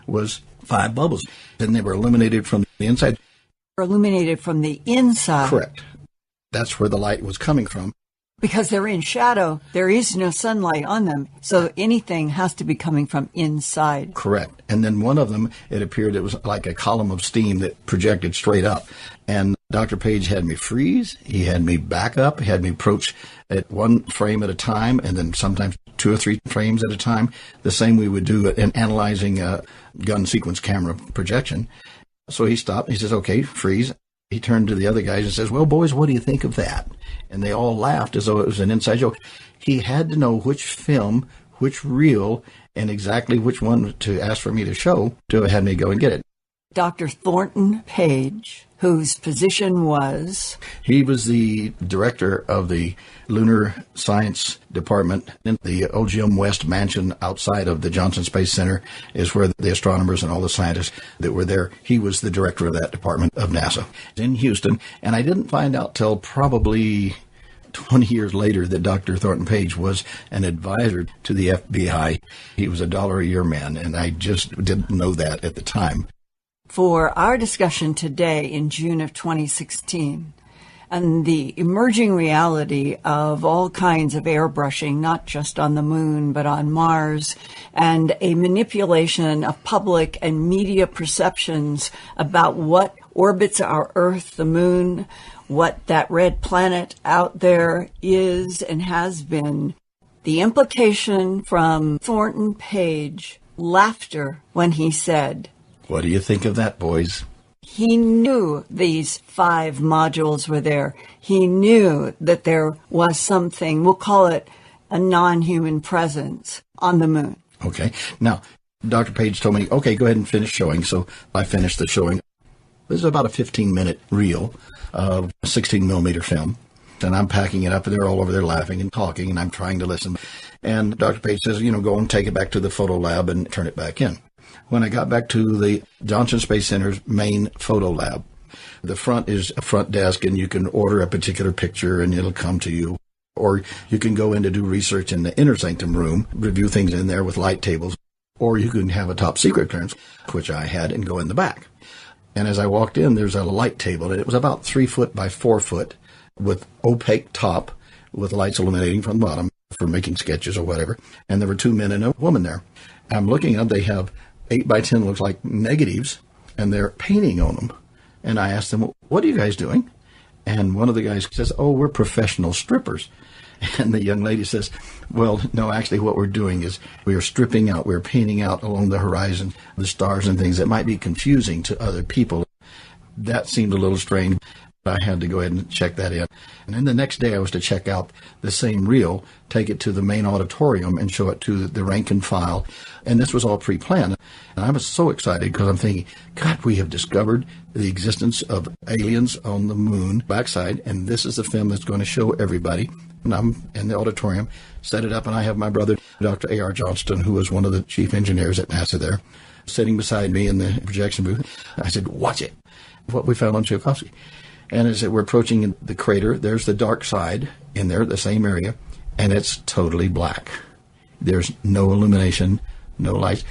G: was 5 bubbles. And they were illuminated from the inside.
D: Illuminated from the inside.
G: Correct. That's where the light was coming from.
D: Because they're in shadow, there is no sunlight on them, so anything has to be coming from inside.
G: Correct. And then one of them, it appeared it was like a column of steam that projected straight up. And Dr. Page had me freeze, he had me back up, he had me approach at one frame at a time, and then sometimes 2 or 3 frames at a time, the same we would do in analyzing a gun sequence camera projection. So he stopped, he says, okay, freeze. He turned to the other guys and says, well, boys, what do you think of that? And they all laughed as though it was an inside joke. He had to know which film, which reel, and exactly which one to ask for me to show to have me go and get it.
D: Dr. Thornton Page, whose position was?
G: He was the director of the Lunar Science Department in the OGM West mansion outside of the Johnson Space Center is where the astronomers and all the scientists that were there, he was the director of that department of NASA in Houston. And I didn't find out till probably 20 years later that Dr. Thornton Page was an advisor to the FBI. He was $1 a year man, and I just didn't know that at the time.
D: For our discussion today in June of 2016, and the emerging reality of all kinds of airbrushing, not just on the moon, but on Mars, and a manipulation of public and media perceptions about what orbits our Earth, the moon, what that red planet out there is and has been. The implication from Thornton Page, laughter when he said,
G: what do you think of that, boys?
D: He knew these 5 modules were there. He knew that there was something, we'll call it a non-human presence on the moon.
G: Okay. Now, Dr. Page told me, okay, go ahead and finish showing. So I finished the showing. This is about a 15-minute reel of 16-millimeter film. And I'm packing it up, and they're all over there laughing and talking, and I'm trying to listen. And Dr. Page says, go and take it back to the photo lab and turn it back in. When I got back to the Johnson Space Center's main photo lab, the front is a front desk, and you can order a particular picture, and it'll come to you. Or you can go in to do research in the inner sanctum room, review things in there with light tables. Or you can have a top secret clearance, which I had, and go in the back. And as I walked in, there's a light table, and it was about 3 foot by 4 foot with opaque top with lights illuminating from the bottom for making sketches or whatever. And there were 2 men and a woman there. I'm looking up, they have 8 by 10 looks like negatives, and they're painting on them. And I asked them, what are you guys doing? And one of the guys says, oh, we're professional strippers. And the young lady says, well, no, actually what we're doing is we are stripping out, we're painting out along the horizon the stars and things that might be confusing to other people. That seemed a little strange. I had to go ahead and check that in. And then the next day I was to check out the same reel, take it to the main auditorium and show it to the rank and file. And this was all pre-planned. And I was so excited because I'm thinking, God, we have discovered the existence of aliens on the moon backside, and this is the film that's going to show everybody. And I'm in the auditorium, set it up, and I have my brother, Dr. A.R. Johnston, who was one of the chief engineers at NASA there, sitting beside me in the projection booth. I said, watch it, what we found on Tchaikovsky. And as we're approaching the crater, there's the dark side in there, the same area, and it's totally black. There's no illumination, no lights.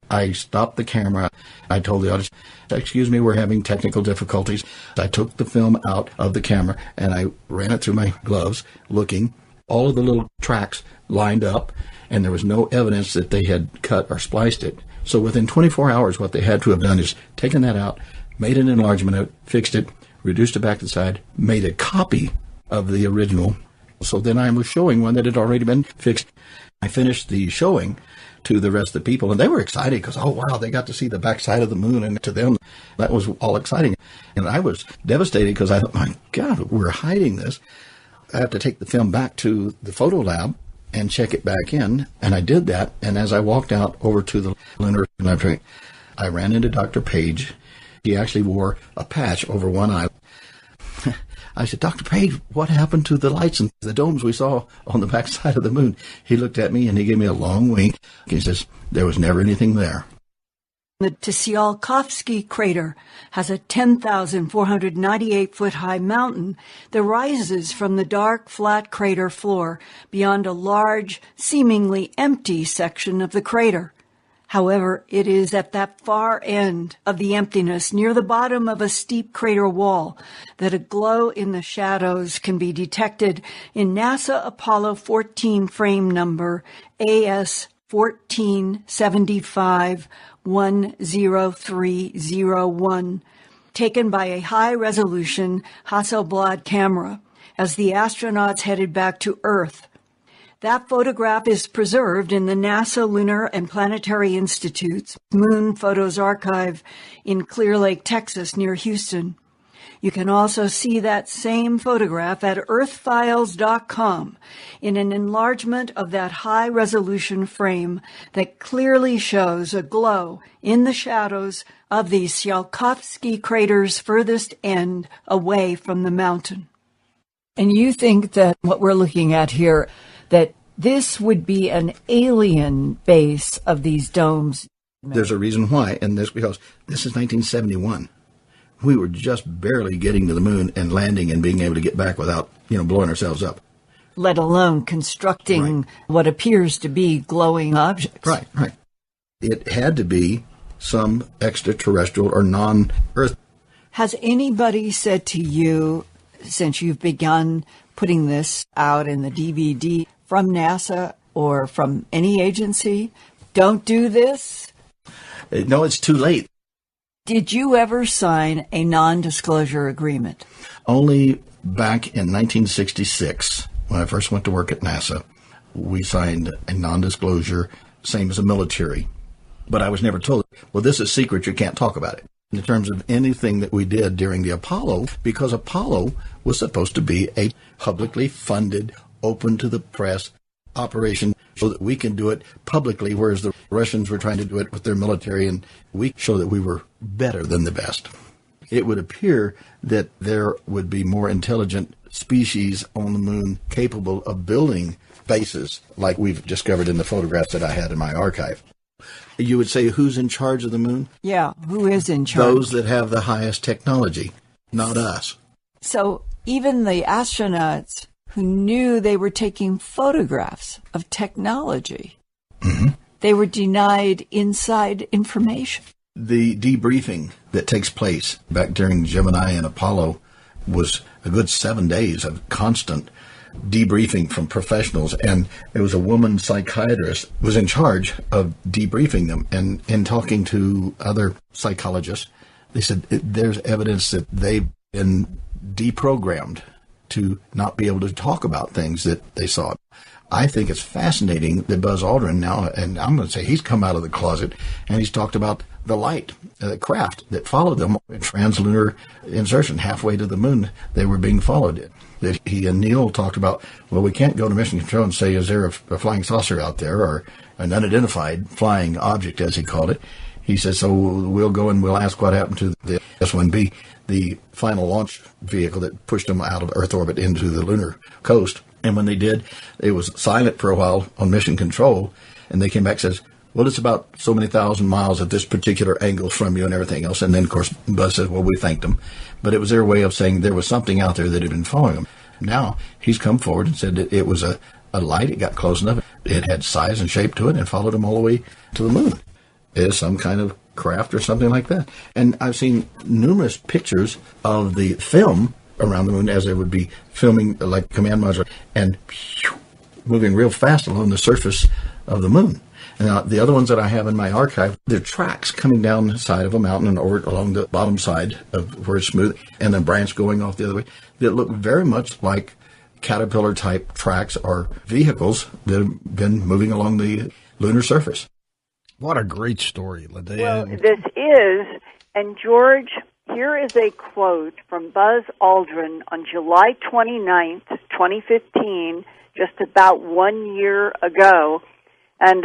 G: I stopped the camera. I told the audience, excuse me, we're having technical difficulties. I took the film out of the camera, and I ran it through my gloves, looking. All of the little tracks lined up, and there was no evidence that they had cut or spliced it. So within 24 hours, what they had to have done is taken that out, made an enlargement of it, fixed it, reduced it back to the side, made a copy of the original. So then I was showing one that had already been fixed. I finished the showing to the rest of the people, and they were excited because, oh, wow, they got to see the backside of the moon, and to them, that was all exciting. And I was devastated because I thought, my God, we're hiding this. I have to take the film back to the photo lab and check it back in, and I did that. And as I walked out over to the lunar laboratory, I ran into Dr. Page. He actually wore a patch over one eye. I said, Dr. Page, what happened to the lights and the domes we saw on the backside of the moon? He looked at me and he gave me a long wink. He says, there was never anything there.
D: The Tsiolkovsky crater has a 10,498-foot-high mountain that rises from the dark, flat crater floor beyond a large, seemingly empty section of the crater. However, it is at that far end of the emptiness, near the bottom of a steep crater wall, that a glow in the shadows can be detected in NASA Apollo 14 frame number AS 1475-10301, taken by a high-resolution Hasselblad camera as the astronauts headed back to Earth. That photograph is preserved in the NASA Lunar and Planetary Institute's Moon Photos Archive in Clear Lake, Texas, near Houston. You can also see that same photograph at earthfiles.com in an enlargement of that high-resolution frame that clearly shows a glow in the shadows of the Tsiolkovsky crater's furthest end away from the mountain. And you think that what we're looking at here, that this would be an alien base of these domes?
G: There's a reason why, and this because this is 1971. We were just barely getting to the moon and landing and being able to get back without, blowing ourselves up.
D: Let alone constructing what appears to be glowing objects.
G: Right. It had to be some extraterrestrial or non-Earth.
D: Has anybody said to you, since you've begun putting this out in the DVD, from NASA or from any agency, don't do this?
G: No, it's too late.
D: Did you ever sign a non-disclosure agreement?
G: Only back in 1966, when I first went to work at NASA, we signed a non-disclosure, same as a military. But I was never told, well, this is secret, you can't talk about it. In terms of anything that we did during the Apollo, because Apollo was supposed to be a publicly funded, open to the press operation so that we can do it publicly, whereas the Russians were trying to do it with their military, and we show that we were better than the best. It would appear that there would be more intelligent species on the moon capable of building bases like we've discovered in the photographs that I had in my archive. You would say, who's in charge of the moon?
D: Yeah, who is in charge?
G: Those that have the highest technology, not us.
D: So even the astronauts who knew they were taking photographs of technology, they were denied inside information.
G: The debriefing that takes place back during Gemini and Apollo was a good 7 days of constant debriefing from professionals, and there was a woman psychiatrist who was in charge of debriefing them, and in talking to other psychologists, they said there's evidence that they've been deprogrammed to not be able to talk about things that they saw. I think it's fascinating that Buzz Aldrin now, and I'm going to say he's come out of the closet, and he's talked about the light, craft that followed them, translunar insertion halfway to the moon. They were being followed. That he and Neil talked about, well, we can't go to mission control and say, is there a flying saucer out there, or an unidentified flying object, as he called it. He says, so we'll go and we'll ask what happened to the S-1B, the final launch vehicle that pushed them out of Earth orbit into the lunar coast. And when they did, it was silent for a while on mission control, and they came back and says, well, it's about so many thousand miles at this particular angle from you and everything else. And then, of course, Buzz says, well, we thanked them. But it was their way of saying there was something out there that had been following them. Now, he's come forward and said that it was a light. It got close enough. It had size and shape to it and followed them all the way to the moon. It is some kind of craft or something like that. And I've seen numerous pictures of the film around the moon as they would be filming like command module and moving real fast along the surface of the moon. And the other ones that I have in my archive, they're tracks coming down the side of a mountain and over along the bottom side of where it's smooth, and then branch going off the other way that look very much like caterpillar-type tracks or vehicles that have been moving along the lunar surface.
A: What a great story, Linda.
B: Well, this is, and George, here is a quote from Buzz Aldrin on July 29th, 2015, just about 1 year ago. And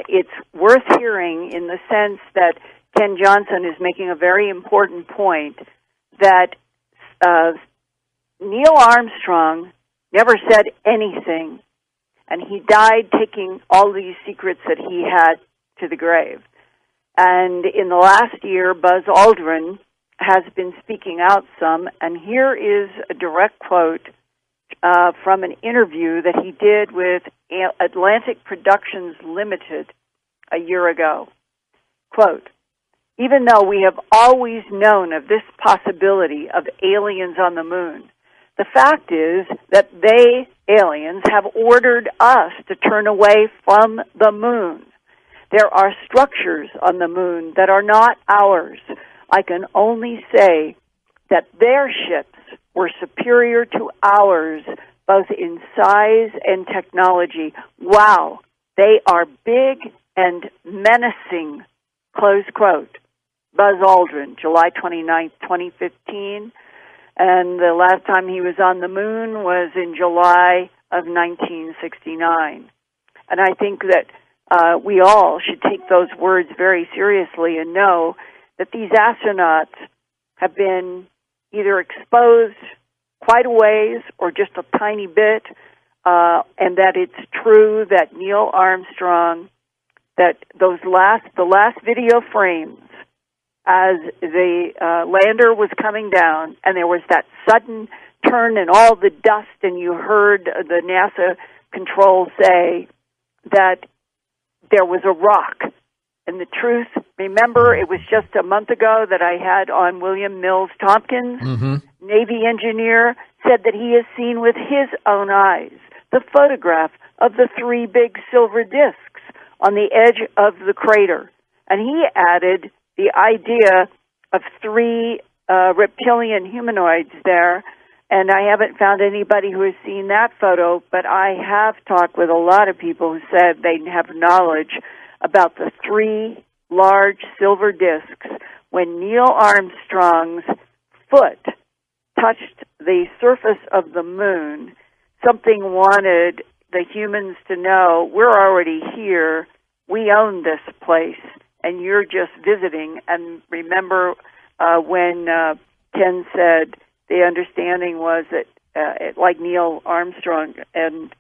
B: it's worth hearing in the sense that Ken Johnson is making a very important point that Neil Armstrong never said anything, and he died taking all these secrets that he had to the grave. And in the last year, Buzz Aldrin has been speaking out some, and here is a direct quote from an interview that he did with Atlantic Productions Limited a year ago. quote, even though we have always known of this possibility of aliens on the moon, the fact is that they, aliens, have ordered us to turn away from the moon. There are structures on the moon that are not ours. I can only say that their ships were superior to ours, both in size and technology. Wow, they are big and menacing, close quote. Buzz Aldrin, July 29th, 2015, and the last time he was on the moon was in July of 1969. And I think that we all should take those words very seriously and know that these astronauts have been either exposed quite a ways or just a tiny bit, and that it's true that Neil Armstrong, that the last video frames as the lander was coming down, and there was that sudden turn and all the dust, and you heard the NASA control say that there was a rock. And the truth, remember, it was just a month ago that I had on William Mills Tompkins, Navy engineer, said that he has seen with his own eyes the photograph of the 3 big silver discs on the edge of the crater. And he added the idea of 3 reptilian humanoids there, and I haven't found anybody who has seen that photo, but I have talked with a lot of people who said they have knowledge about the 3 large silver discs when Neil Armstrong's foot touched the surface of the moon. Something wanted the humans to know, we're already here, we own this place, and you're just visiting. And remember when Ken said the understanding was that, like Neil Armstrong and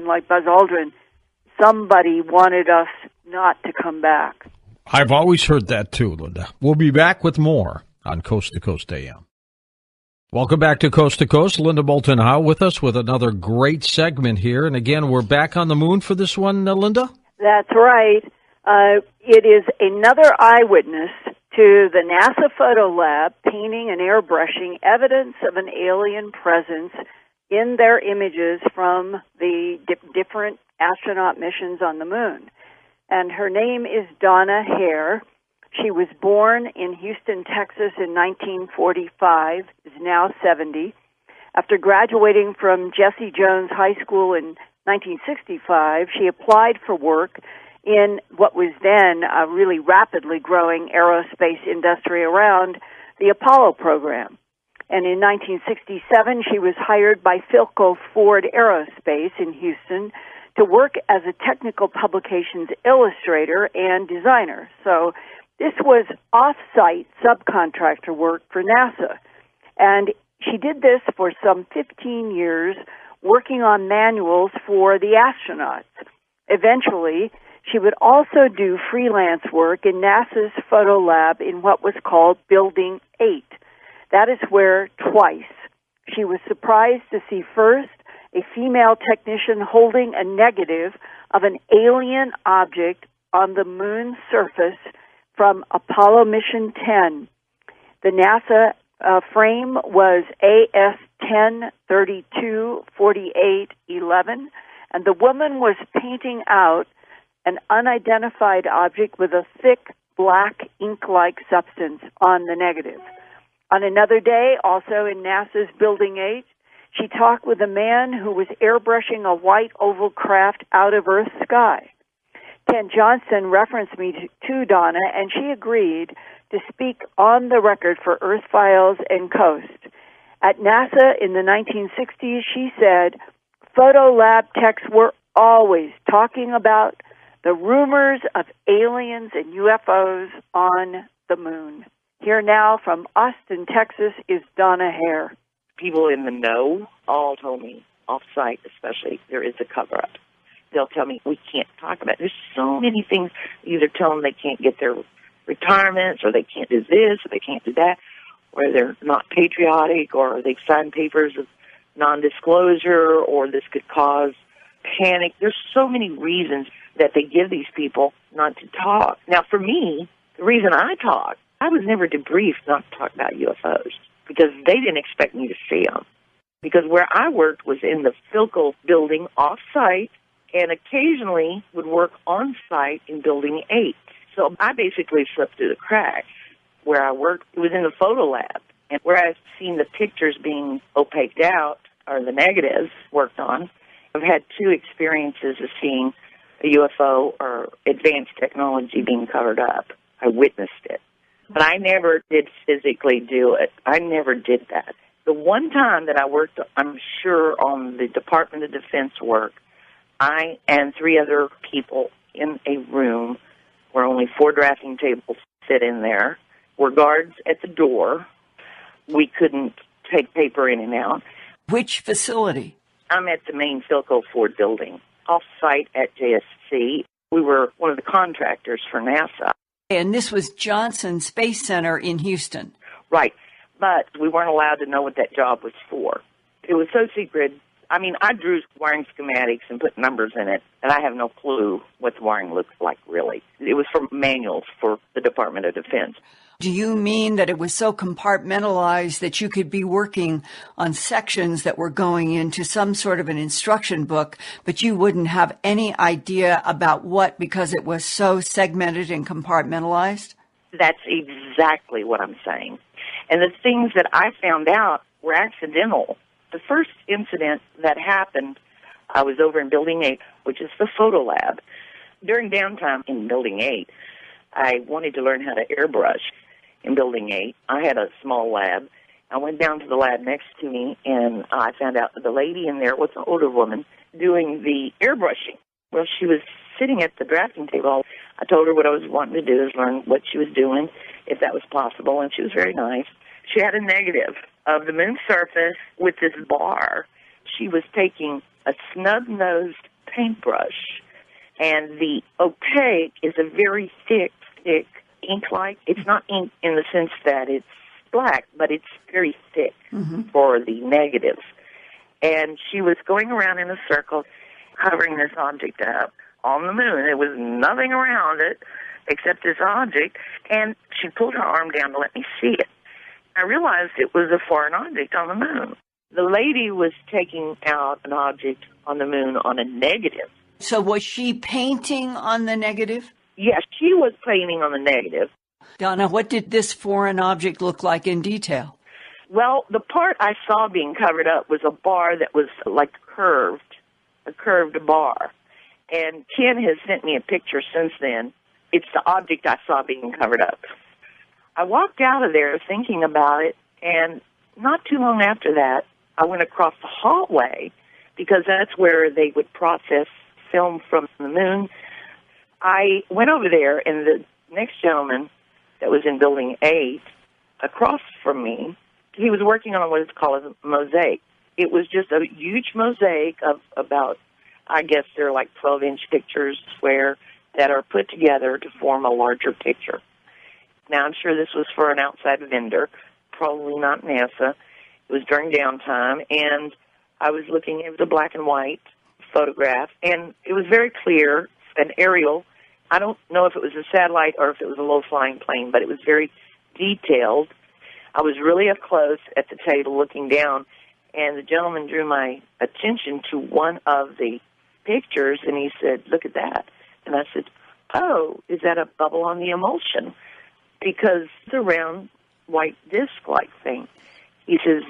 B: like Buzz Aldrin, somebody wanted us not to come back.
A: I've always heard that too, Linda. We'll be back with more on Coast to Coast AM. Welcome back to Coast to Coast. Linda Moulton Howe with us with another great segment here. And again, we're back on the moon for this one, Linda?
B: That's right. It is another eyewitness to the NASA photo lab painting and airbrushing evidence of an alien presence in their images from the different astronaut missions on the moon. And her name is Donna Hare. She was born in Houston, Texas in 1945, is now 70. After graduating from Jesse Jones High School in 1965, she applied for work in what was then a really rapidly growing aerospace industry around the Apollo program. And in 1967, she was hired by Philco Ford Aerospace in Houston to work as a technical publications illustrator and designer. So this was off-site subcontractor work for NASA. And she did this for some 15 years, working on manuals for the astronauts. Eventually, she would also do freelance work in NASA's photo lab in what was called Building 8. That is where, twice, she was surprised to see first a female technician holding a negative of an alien object on the moon's surface from Apollo Mission 10. The NASA frame was AS-10-32-48-11, and the woman was painting out an unidentified object with a thick black ink-like substance on the negative. On another day, also in NASA's Building 8, she talked with a man who was airbrushing a white oval craft out of Earth's sky. Ken Johnson referenced me to Donna, and she agreed to speak on the record for Earth Files and Coast. At NASA in the 1960s, she said, photo lab techs were always talking about the rumors of aliens and UFOs on the moon. Here now from Austin, Texas, is Donna Hare.
H: People in the know all told me, off-site especially, there is a cover-up. They'll tell me, we can't talk about it. There's so many things. Either tell them they can't get their retirements, or they can't do this, or they can't do that, or they're not patriotic, or they've signed papers of non-disclosure, or this could cause panic. There's so many reasons that they give these people not to talk. Now, for me, the reason I talk, I was never debriefed not to talk about UFOs because they didn't expect me to see them. Because where I worked was in the Philco building off-site and occasionally would work on-site in Building 8. So I basically slipped through the cracks. Where I worked, it was in the photo lab. And where I've seen the pictures being opaqued out, or the negatives worked on, I've had 2 experiences of seeing a UFO or advanced technology being covered up. I witnessed it. But I never did physically do it. I never did that. The one time that I worked, I'm sure, on the Department of Defense work, I and 3 other people in a room where only 4 drafting tables fit in there, were guards at the door. We couldn't take paper in and out.
D: Which facility?
H: I'm at the main Philco Ford building, off-site at JSC. We were one of the contractors for NASA.
D: And this was Johnson Space Center in Houston.
H: Right, but we weren't allowed to know what that job was for. It was so secret. I mean, I drew wiring schematics and put numbers in it, and I have no clue what the wiring looks like, really. It was for manuals for the Department of Defense.
D: Do you mean that it was so compartmentalized that you could be working on sections that were going into some sort of an instruction book, but you wouldn't have any idea about what because it was so segmented and compartmentalized?
H: That's exactly what I'm saying. And the things that I found out were accidental. The first incident that happened, I was over in Building 8, which is the photo lab. During downtime in Building 8, I wanted to learn how to airbrush in Building 8. I had a small lab. I went down to the lab next to me, and I found out that the lady in there was an older woman doing the airbrushing. Well, she was sitting at the drafting table. I told her what I was wanting to do is learn what she was doing, if that was possible, and she was very nice. She had a negative of the moon's surface with this bar. She was taking a snub-nosed paintbrush, and the opaque is a very thick ink-like. It's not ink in the sense that it's black, but it's very thick for the negatives. And she was going around in a circle, covering this object up on the moon. There was nothing around it except this object, and she pulled her arm down to let me see it. I realized it was a foreign object on the moon. The lady was taking out an object on the moon on a negative.
D: So was she painting on the negative?
H: Yes, she was painting on the negative.
D: Donna, what did this foreign object look like in detail?
H: Well, the part I saw being covered up was a bar that was like a curved bar. And Ken has sent me a picture since then. It's the object I saw being covered up. I walked out of there thinking about it, and not too long after that, I went across the hallway because that's where they would process film from the moon. I went over there, and the next gentleman that was in Building 8, across from me, he was working on what is called a mosaic. It was just a huge mosaic of about, I guess they're like 12-inch pictures square that are put together to form a larger picture. Now, I'm sure this was for an outside vendor, probably not NASA. It was during downtime, and I was looking at the black and white photograph, and it was very clear, an aerial. I don't know if it was a satellite or if it was a low-flying plane, but it was very detailed. I was really up close at the table looking down, and the gentleman drew my attention to one of the pictures, and he said, "Look at that." And I said, "Oh, is that a bubble on the emulsion?" Because it's a round white disc-like thing. He says,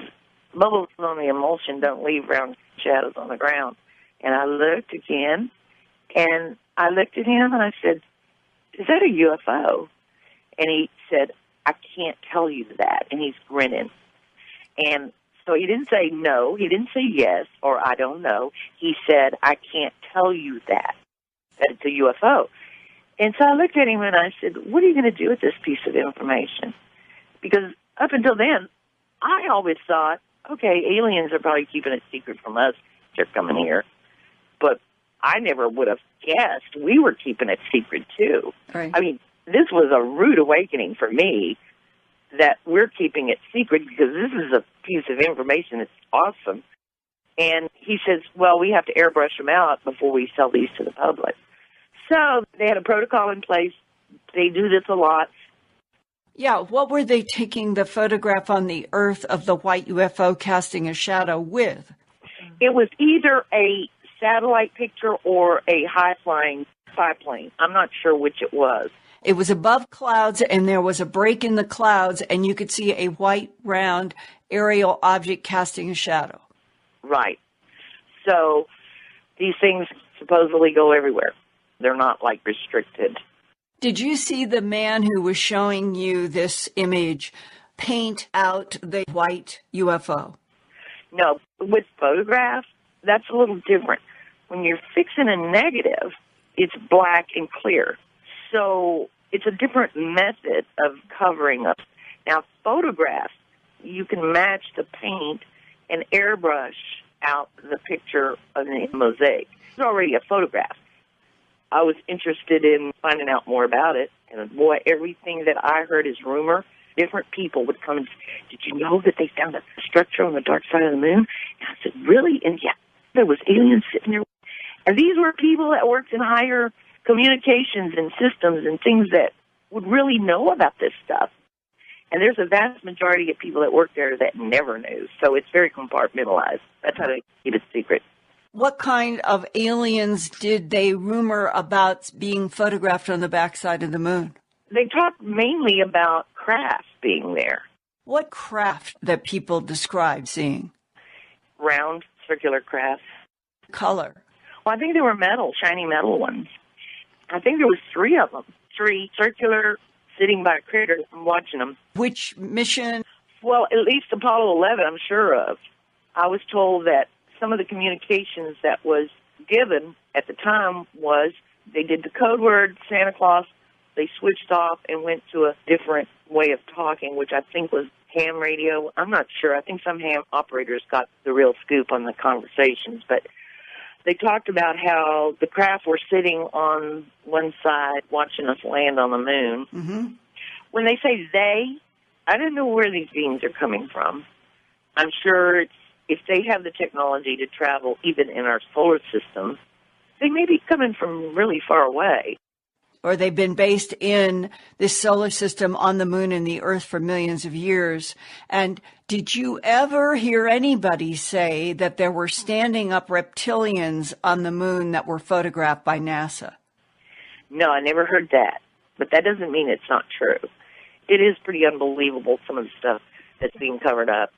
H: "Bubbles on the emulsion don't leave round shadows on the ground." And I looked again, and I looked at him, and I said, "Is that a UFO?" And he said, "I can't tell you that." And he's grinning. And so he didn't say no. He didn't say yes or I don't know. He said, "I can't tell you that it's a UFO." And so I looked at him and I said, "What are you going to do with this piece of information?" Because up until then, I always thought, okay, aliens are probably keeping it secret from us. They're coming here. But I never would have guessed we were keeping it secret, too.
D: Right.
H: I mean, this was a rude awakening for me that we're keeping it secret because this is a piece of information that's awesome. And he says, "Well, we have to airbrush them out before we sell these to the public." So they had a protocol in place. They do this a lot.
D: Yeah, what were they taking the photograph on the Earth of the white UFO casting a shadow with?
H: It was either a satellite picture or a high-flying biplane. I'm not sure which it was.
D: It was above clouds, and there was a break in the clouds, and you could see a white, round aerial object casting a shadow.
H: Right. So these things supposedly go everywhere. They're not, like, restricted.
D: Did you see the man who was showing you this image paint out the white UFO?
H: No. With photographs, that's a little different. When you're fixing a negative, it's black and clear. So it's a different method of covering up. Now, photographs, you can match the paint and airbrush out the picture of the mosaic. It's already a photograph. I was interested in finding out more about it, and boy, everything that I heard is rumor. Different people would come and say, did you know that they found a structure on the dark side of the moon? And I said, really? And yeah, there was aliens sitting there. And these were people that worked in higher communications and systems and things that would really know about this stuff. And there's a vast majority of people that work there that never knew. So it's very compartmentalized. That's how they keep it secret.
D: What kind of aliens did they rumor about being photographed on the backside of the moon?
H: They talked mainly about craft being there.
D: What craft that people described seeing?
H: Round, circular craft.
D: Color?
H: Well, I think they were metal, shiny metal ones. I think there was 3 of them. 3 circular, sitting by a crater. I'm watching them.
D: Which mission?
H: Well, at least Apollo 11, I'm sure of. I was told that some of the communications that was given at the time was they did the code word, Santa Claus, they switched off and went to a different way of talking, which I think was ham radio. I'm not sure. I think some ham operators got the real scoop on the conversations, but they talked about how the craft were sitting on one side watching us land on the moon.
D: Mm-hmm.
H: When they say they, I don't know where these beings are coming from. I'm sure if they have the technology to travel even in our solar system, they may be coming from really far away.
D: Or they've been based in this solar system on the moon and the Earth for millions of years. And did you ever hear anybody say that there were standing up reptilians on the moon that were photographed by NASA?
H: No, I never heard that. But that doesn't mean it's not true. It is pretty unbelievable, some of the stuff that's being covered up.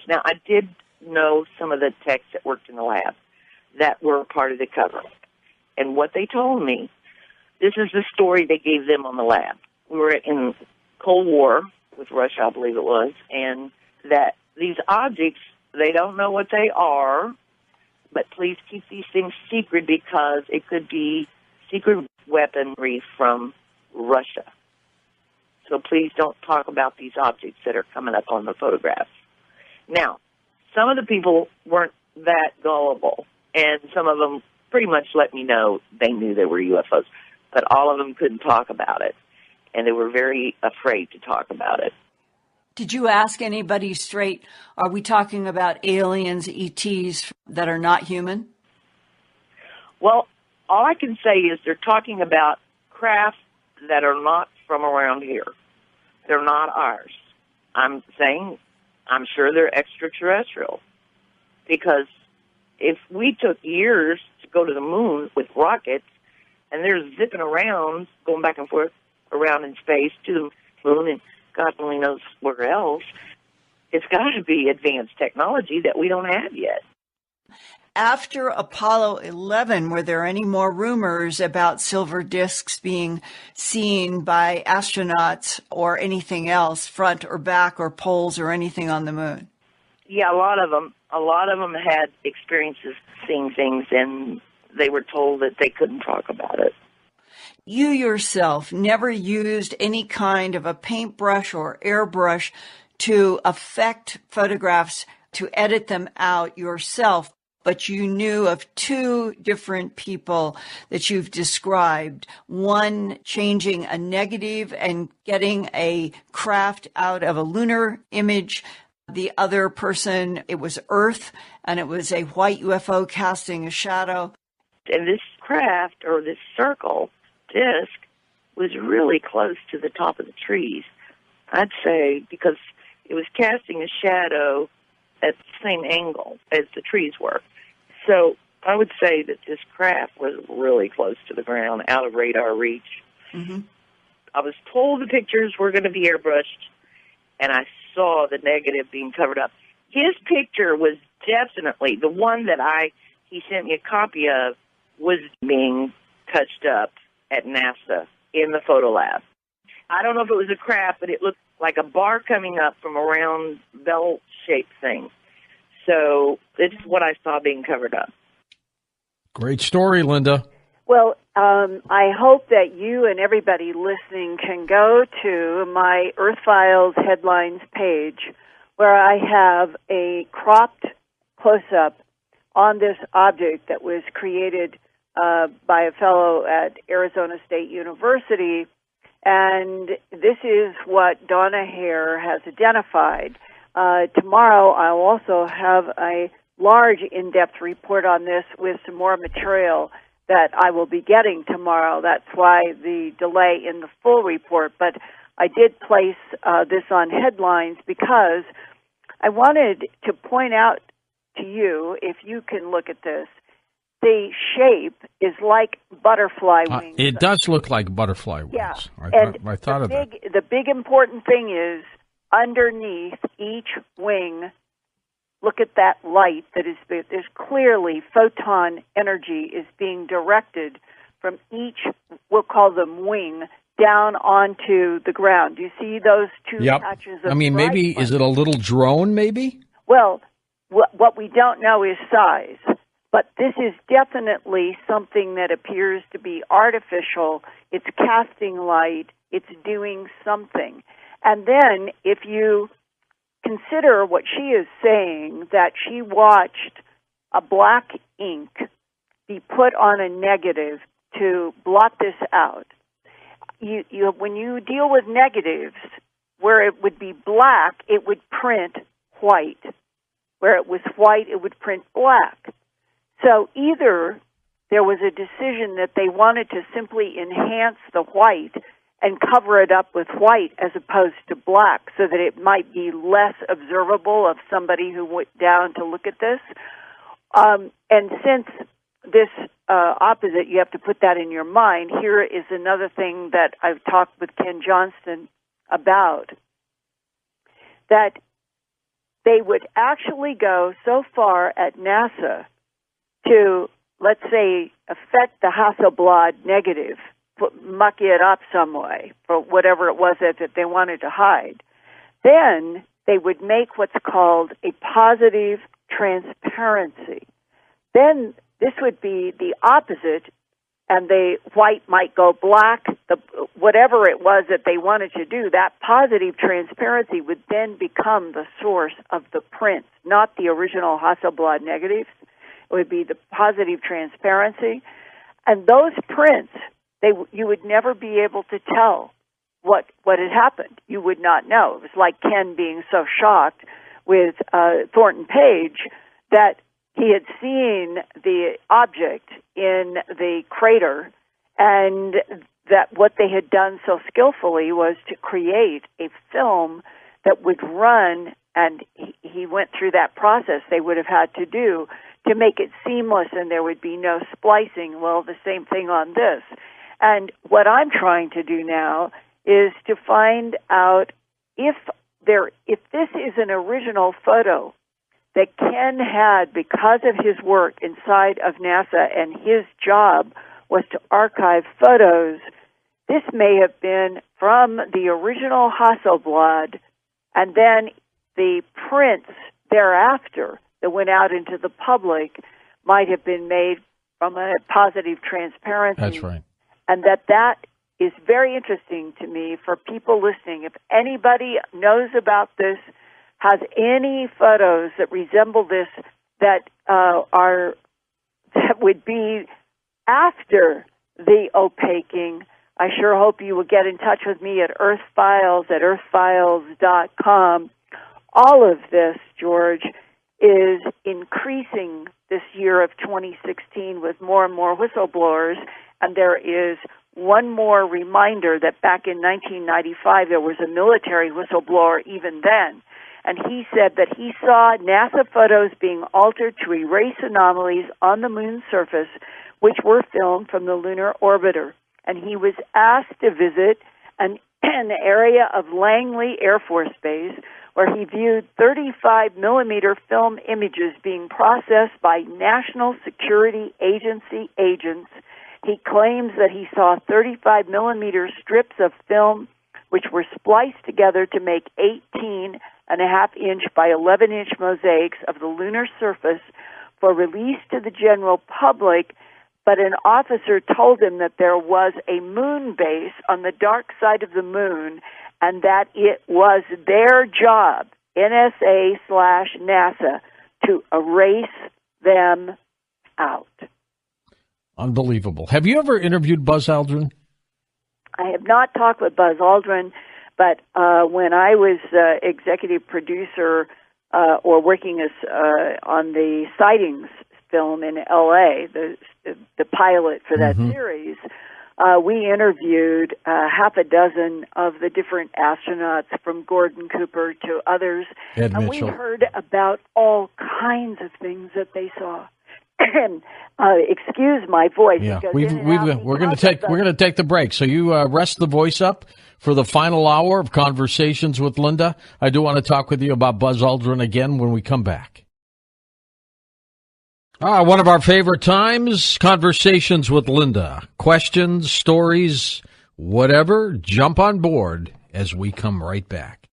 H: Now, I did know some of the techs that worked in the lab that were part of the cover. And what they told me, this is the story they gave them on the lab. We were in Cold War with Russia, I believe it was, and that these objects, they don't know what they are, but please keep these things secret because it could be secret weaponry from Russia. So please don't talk about these objects that are coming up on the photographs. Now, some of the people weren't that gullible, and some of them pretty much let me know they knew they were UFOs, but all of them couldn't talk about it, and they were very afraid to talk about it.
D: Did you ask anybody straight, are we talking about aliens, ETs, that are not human?
H: Well, all I can say is they're talking about craft that are not from around here. They're not ours. I'm saying I'm sure they're extraterrestrial, because if we took years to go to the moon with rockets and they're zipping around, going back and forth around in space to the moon and God only knows where else, it's got to be advanced technology that we don't have yet.
D: After Apollo 11, were there any more rumors about silver discs being seen by astronauts or anything else, front or back or poles or anything on the moon?
H: Yeah, a lot of them. A lot of them had experiences seeing things, and they were told that they couldn't talk about it.
D: You yourself never used any kind of a paintbrush or airbrush to affect photographs, to edit them out yourself, but you knew of 2 different people that you've described, one changing a negative and getting a craft out of a lunar image. The other person, it was Earth, and it was a white UFO casting a shadow.
H: And this craft, or this circle disc, was really close to the top of the trees. I'd say because it was casting a shadow at the same angle as the trees were. So I would say that this craft was really close to the ground, out of radar reach.
D: Mm-hmm.
H: I was told the pictures were going to be airbrushed, and I saw the negative being covered up. His picture was definitely, the one that he sent me a copy of, was being touched up at NASA in the photo lab. I don't know if it was a craft, but it looked like a bar coming up from a round bell-shaped thing. So it's what I saw being covered up.
A: Great story, Linda.
B: Well, I hope that you and everybody listening can go to my Earth Files headlines page, where I have a cropped close-up on this object that was created by a fellow at Arizona State University. And this is what Donna Hare has identified. Tomorrow I'll also have a large in-depth report on this with some more material that I will be getting tomorrow. That's why the delay in the full report. But I did place this on headlines because I wanted to point out to you, if you can look at this, the shape is like butterfly wings.
A: It does look like butterfly wings.
B: Yeah.
A: I thought of that.
B: The big important thing is underneath each wing, look at that light that is there. There's clearly photon energy is being directed from each, we'll call them wing, down onto the ground. Do you see those two patches of
A: maybe, is it a little drone, maybe?
B: Well, what we don't know is size. But this is definitely something that appears to be artificial. It's casting light. It's doing something. And then if you consider what she is saying, that she watched a black ink be put on a negative to blot this out. When you deal with negatives, where it would be black, it would print white. Where it was white, it would print black. So either there was a decision that they wanted to simply enhance the white and cover it up with white as opposed to black so that it might be less observable of somebody who went down to look at this. And since this opposite, you have to put that in your mind, here is another thing that I've talked with Ken Johnston about, that they would actually go so far at NASA to, let's say, affect the Hasselblad negative, muck it up some way for whatever it was that they wanted to hide. Then they would make what's called a positive transparency. Then this would be the opposite, and the white might go black. Whatever it was that they wanted to do, that positive transparency would then become the source of the prints, not the original Hasselblad negatives. It would be the positive transparency. And those prints, you would never be able to tell what had happened. You would not know. It was like Ken being so shocked with Thornton Page that he had seen the object in the crater, and that what they had done so skillfully was to create a film that would run, and he went through that process they would have had to do to make it seamless and there would be no splicing. Well, the same thing on this. And what I'm trying to do now is to find out if this is an original photo that Ken had because of his work inside of NASA, and his job was to archive photos. This may have been from the original Hasselblad, and then the prints thereafter that went out into the public might have been made from a positive transparency.
A: That's right.
B: And that is very interesting to me for people listening. If anybody knows about this, has any photos that resemble this that would be after the opaquing, I sure hope you will get in touch with me at earthfiles at earthfiles.com. All of this, George, is increasing this year of 2016 with more and more whistleblowers, and there is one more reminder that back in 1995 there was a military whistleblower even then, and he said that he saw NASA photos being altered to erase anomalies on the moon's surface which were filmed from the lunar orbiter. And he was asked to visit an area of Langley Air Force Base where he viewed 35-millimeter film images being processed by National Security Agency agents. He claims that he saw 35-millimeter strips of film which were spliced together to make 18.5-inch by 11-inch mosaics of the lunar surface for release to the general public, but an officer told him that there was a moon base on the dark side of the moon and that it was their job, NSA/NASA, to erase them out.
A: Unbelievable. Have you ever interviewed Buzz Aldrin?
B: I have not talked with Buzz Aldrin, but when I was executive producer or working as on the sightings film in L.A., the pilot for that series, we interviewed half a dozen of the different astronauts from Gordon Cooper to others,
A: Ed
B: and
A: Mitchell.
B: we heard about all kinds of things that they saw. Excuse my voice.
A: Yeah, we're going to take the break. So you rest the voice up for the final hour of Conversations with Linda. I do want to talk with you about Buzz Aldrin again when we come back. One of our favorite times, Conversations with Linda. Questions, stories, whatever, jump on board as we come right back.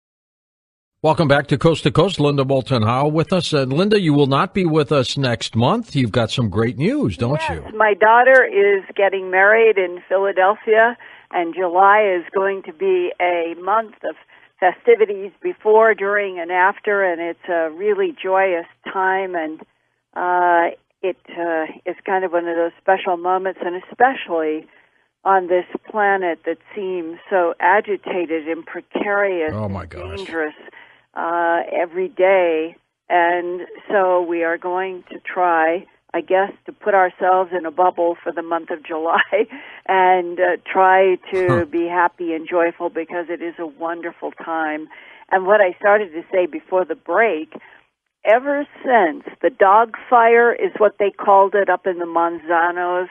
A: Welcome back to Coast. Linda Moulton Howe with us. And Linda, you will not be with us next month. You've got some great news, don't you?
B: My daughter is getting married in Philadelphia, and July is going to be a month of festivities before, during, and after, and it's a really joyous time, and it is kind of one of those special moments, and especially on this planet that seems so agitated and precarious and dangerous every day. And so we are going to try, I guess, to put ourselves in a bubble for the month of July and try to be happy and joyful, because it is a wonderful time. And what I started to say before the break, ever since the dog fire is what they called it up in the Manzanos,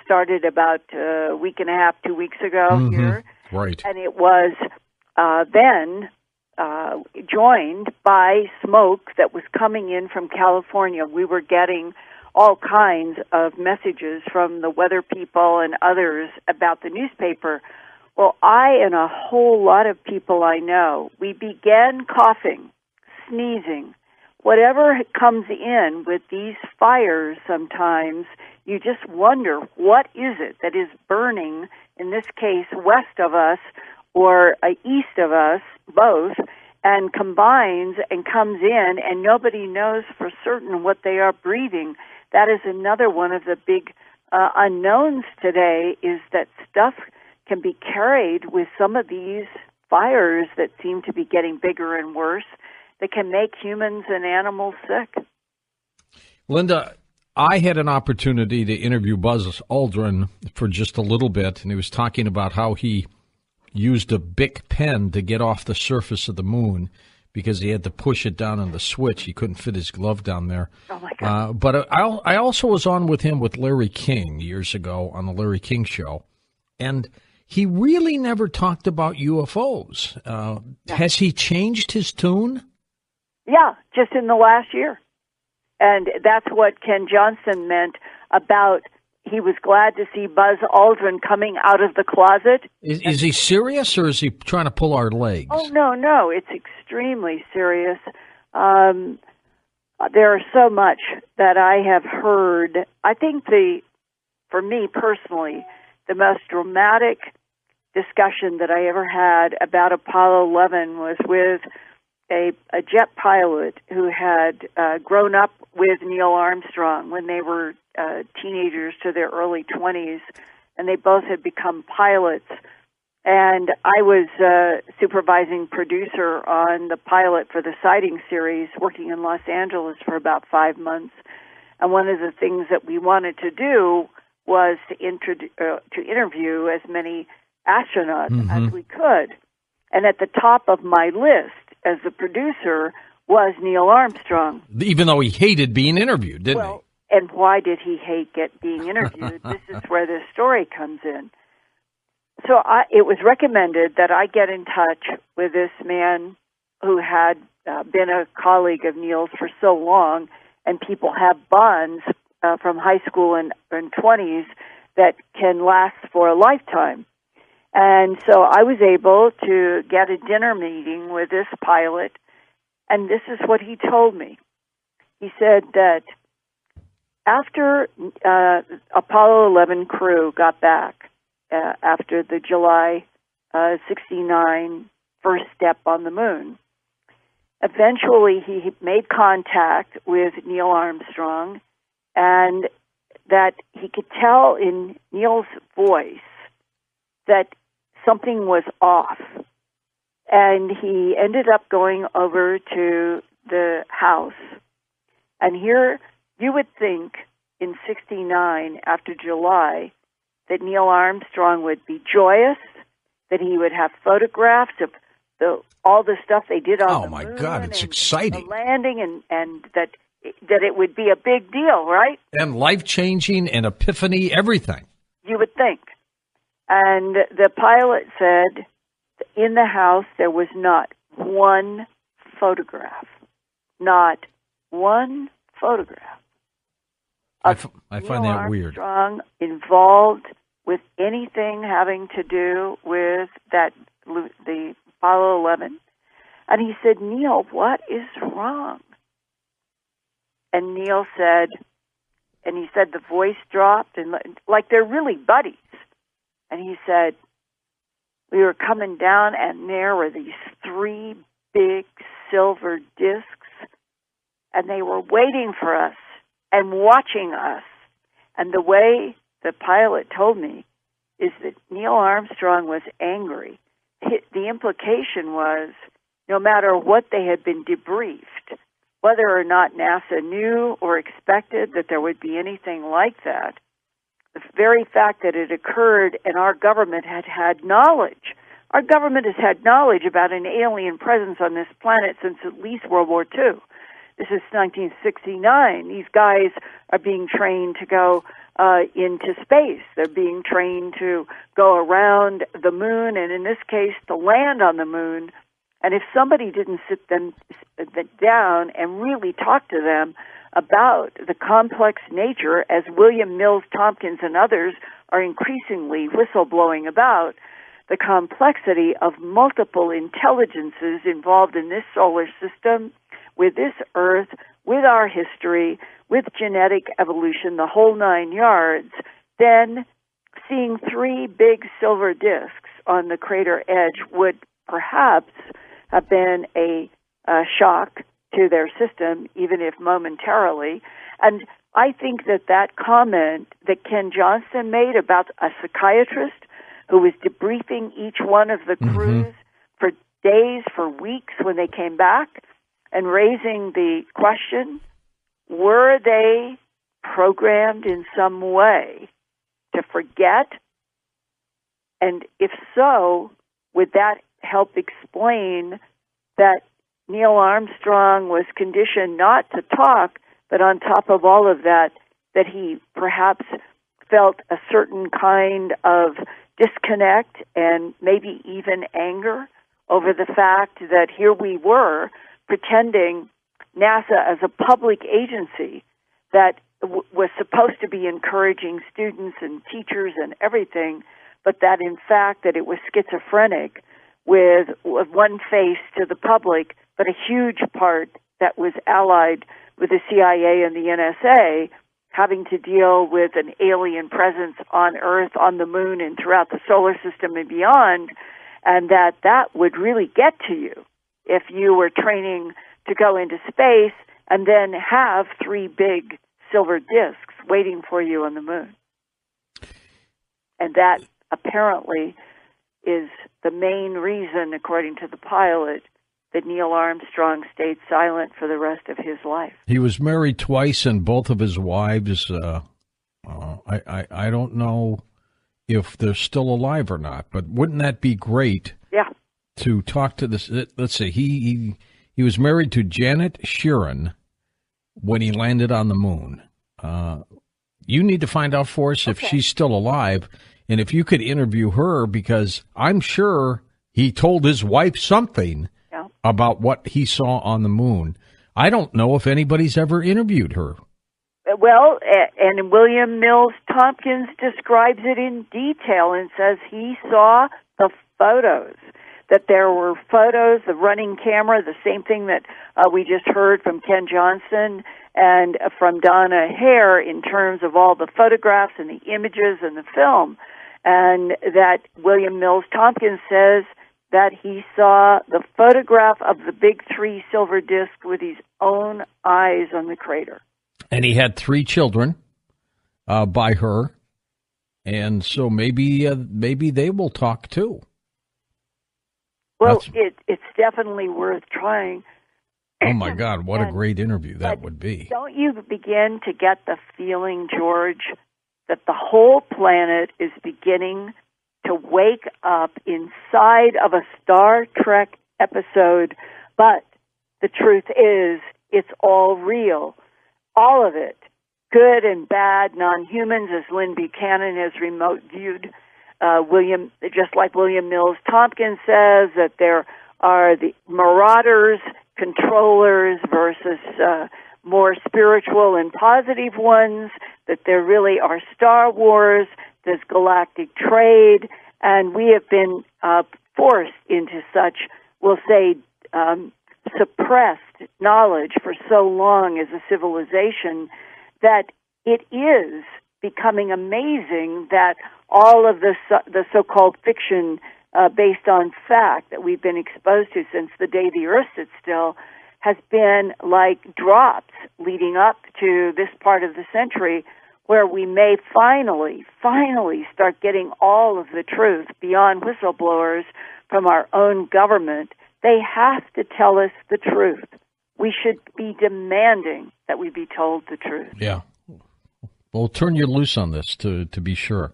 B: started about a week and a half, 2 weeks ago here.
A: Right.
B: And it was then joined by smoke that was coming in from California. We were getting all kinds of messages from the weather people and others about the newspaper. Well, I and a whole lot of people I know, we began coughing, sneezing. Whatever comes in with these fires sometimes, you just wonder, what is it that is burning, in this case, west of us or east of us, both, and combines and comes in, and nobody knows for certain what they are breathing. That is another one of the big unknowns today, is that stuff can be carried with some of these fires that seem to be getting bigger and worse, that can make humans and animals sick.
A: Linda, I had an opportunity to interview Buzz Aldrin for just a little bit, and he was talking about how he used a Bic pen to get off the surface of the moon because he had to push it down on the switch. He couldn't fit his glove down there.
B: Oh, my God.
A: But I also was on with him with Larry King years ago on the Larry King Show, and he really never talked about UFOs. Has he changed his tune?
B: Yeah, just in the last year. And that's what Ken Johnson meant about he was glad to see Buzz Aldrin coming out of the closet.
A: Is he serious, or is he trying to pull our legs?
B: Oh, no, it's extremely serious. There are so much that I have heard. I think for me personally, the most dramatic discussion that I ever had about Apollo 11 was with a jet pilot who had grown up with Neil Armstrong when they were teenagers to their early 20s, and they both had become pilots. And I was supervising producer on the pilot for the Sightings series, working in Los Angeles for about 5 months. And one of the things that we wanted to do was to interview as many astronauts as we could. And at the top of my list as the producer was Neil Armstrong.
A: Even though he hated being interviewed, didn't he?
B: And why did he hate being interviewed? This is where this story comes in. So it was recommended that I get in touch with this man who had been a colleague of Neil's for so long, and people have bonds from high school and 20s that can last for a lifetime. And so I was able to get a dinner meeting with this pilot, and this is what he told me. He said that after Apollo 11 crew got back, after the July 69 first step on the moon, eventually he made contact with Neil Armstrong, and that he could tell in Neil's voice that something was off. And he ended up going over to the house. And here you would think in 69, after July, that Neil Armstrong would be joyous, that he would have photographs of all the stuff they did on the moon.
A: Oh, my God, it's exciting.
B: The landing, and that it would be a big deal, right?
A: And life-changing, and epiphany, everything.
B: You would think. And the pilot said in the house there was not one photograph. Not one photograph.
A: I find that weird.
B: Armstrong involved with anything having to do with the Apollo 11. And he said, Neil, what is wrong? And Neil said, and he said the voice dropped, and like they're really buddies. And he said, we were coming down, and there were these 3 big silver discs, and they were waiting for us and watching us. And the way the pilot told me is that Neil Armstrong was angry. The implication was, no matter what they had been debriefed, whether or not NASA knew or expected that there would be anything like that, the very fact that it occurred and our government had knowledge. Our government has had knowledge about an alien presence on this planet since at least World War II. This is 1969. These guys are being trained to go into space. They're being trained to go around the moon, and in this case, to land on the moon. And if somebody didn't sit them down and really talk to them about the complex nature, as William Mills Tompkins and others are increasingly whistleblowing about, the complexity of multiple intelligences involved in this solar system, with this Earth, with our history, with genetic evolution, the whole 9 yards, then seeing 3 big silver discs on the crater edge would perhaps have been a shock to their system, even if momentarily. And I think that comment that Ken Johnston made about a psychiatrist who was debriefing each one of the crews for days, for weeks when they came back, and raising the question, were they programmed in some way to forget? And if so, would that help explain that Neil Armstrong was conditioned not to talk, but on top of all of that, that he perhaps felt a certain kind of disconnect and maybe even anger over the fact that here we were pretending NASA as a public agency that was supposed to be encouraging students and teachers and everything, but that in fact that it was schizophrenic with one face to the public, but a huge part that was allied with the CIA and the NSA, having to deal with an alien presence on Earth, on the moon, and throughout the solar system and beyond, and that would really get to you if you were training to go into space and then have 3 big silver discs waiting for you on the moon. And that apparently is the main reason, according to the pilot, that Neil Armstrong stayed silent for the rest of his life.
A: He was married twice, and both of his wives, I don't know if they're still alive or not, but wouldn't that be great?
B: Yeah.
A: To talk to this, let's see, he was married to Janet Sheeran when he landed on the moon. You need to find out for us if she's still alive, and if you could interview her, because I'm sure he told his wife something about what he saw on the moon. I don't know if anybody's ever interviewed her.
B: Well, and William Mills Tompkins describes it in detail and says he saw the photos, that there were photos, the running camera, the same thing that we just heard from Ken Johnson and from Donna Hare in terms of all the photographs and the images and the film, and that William Mills Tompkins says that he saw the photograph of the big 3 silver disc with his own eyes on the crater.
A: And he had 3 children by her, and so maybe they will talk too.
B: Well, it's definitely worth trying.
A: Oh, my God, what a great interview that would be.
B: Don't you begin to get the feeling, George, that the whole planet is beginning to wake up inside of a Star Trek episode, but the truth is it's all real. All of it, good and bad, non-humans, as Lynn Buchanan has remote viewed. Just like William Mills Tompkins says, that there are the marauders, controllers versus more spiritual and positive ones, that there really are Star Wars, there's galactic trade, and we have been forced into such, we'll say, suppressed knowledge for so long as a civilization that it is becoming amazing that all of the so-called fiction based on fact that we've been exposed to since the day the Earth stood still has been like drops leading up to this part of the century, where we may finally start getting all of the truth beyond whistleblowers from our own government. They have to tell us the truth. We should be demanding that we be told the truth.
A: Yeah. Well, turn you loose on this to be sure.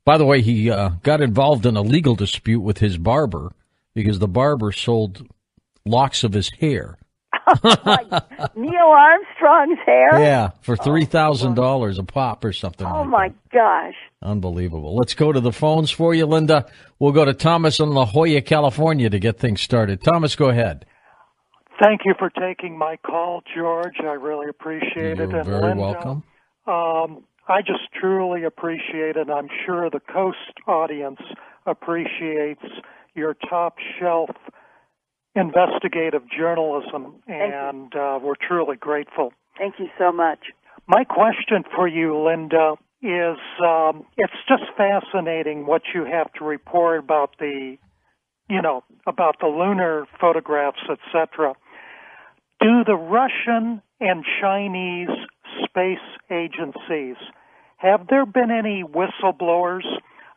A: By the way, he got involved in a legal dispute with his barber because the barber sold locks of his hair.
B: Neil Armstrong's hair?
A: Yeah, for $3,000 a pop or something.
B: Oh, my gosh.
A: Unbelievable. Let's go to the phones for you, Linda. We'll go to Thomas in La Jolla, California to get things started. Thomas, go ahead.
I: Thank you for taking my call, George. I really appreciate it.
A: You're very welcome.
I: I just truly appreciate it. I'm sure the Coast audience appreciates your top-shelf investigative journalism, and we're truly grateful.
B: Thank you so much.
I: My question for you, Linda, is it's just fascinating what you have to report about the lunar photographs, etc. Do the Russian and Chinese space agencies, have there been any whistleblowers?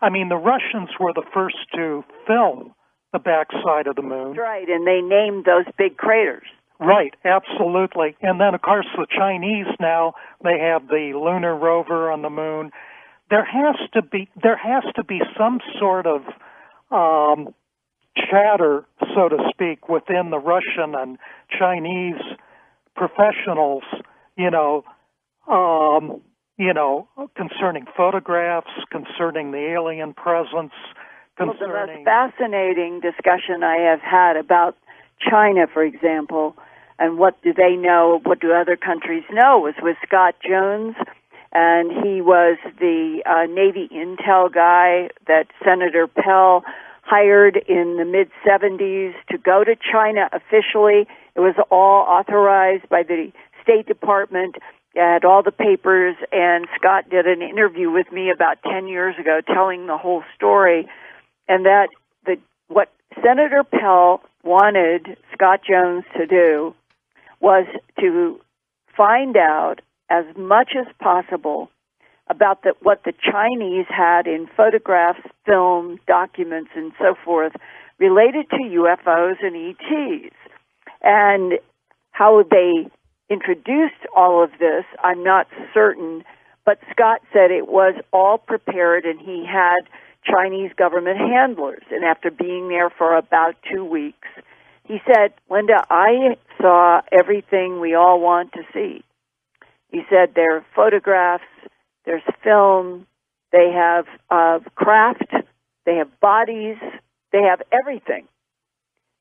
I: I mean, the Russians were the first to film the backside of the moon.
B: That's right, and they named those big craters.
I: Right, absolutely. And then, of course, the Chinese now, they have the lunar rover on the moon. There has to be some sort of chatter, so to speak, within the Russian and Chinese professionals, concerning photographs, concerning the alien presence.
B: Well, the most fascinating discussion I have had about China, for example, and what do they know, what do other countries know, was with Scott Jones, and he was the Navy intel guy that Senator Pell hired in the mid-'70s to go to China officially. It was all authorized by the State Department, had all the papers, and Scott did an interview with me about 10 years ago telling the whole story, and that what Senator Pell wanted Scott Jones to do was to find out as much as possible about what the Chinese had in photographs, film, documents, and so forth related to UFOs and ETs. And how they introduced all of this, I'm not certain, but Scott said it was all prepared, and he had Chinese government handlers. And after being there for about 2 weeks, he said, Linda, I saw everything we all want to see. He said there are photographs, there's film, they have craft, they have bodies, they have everything.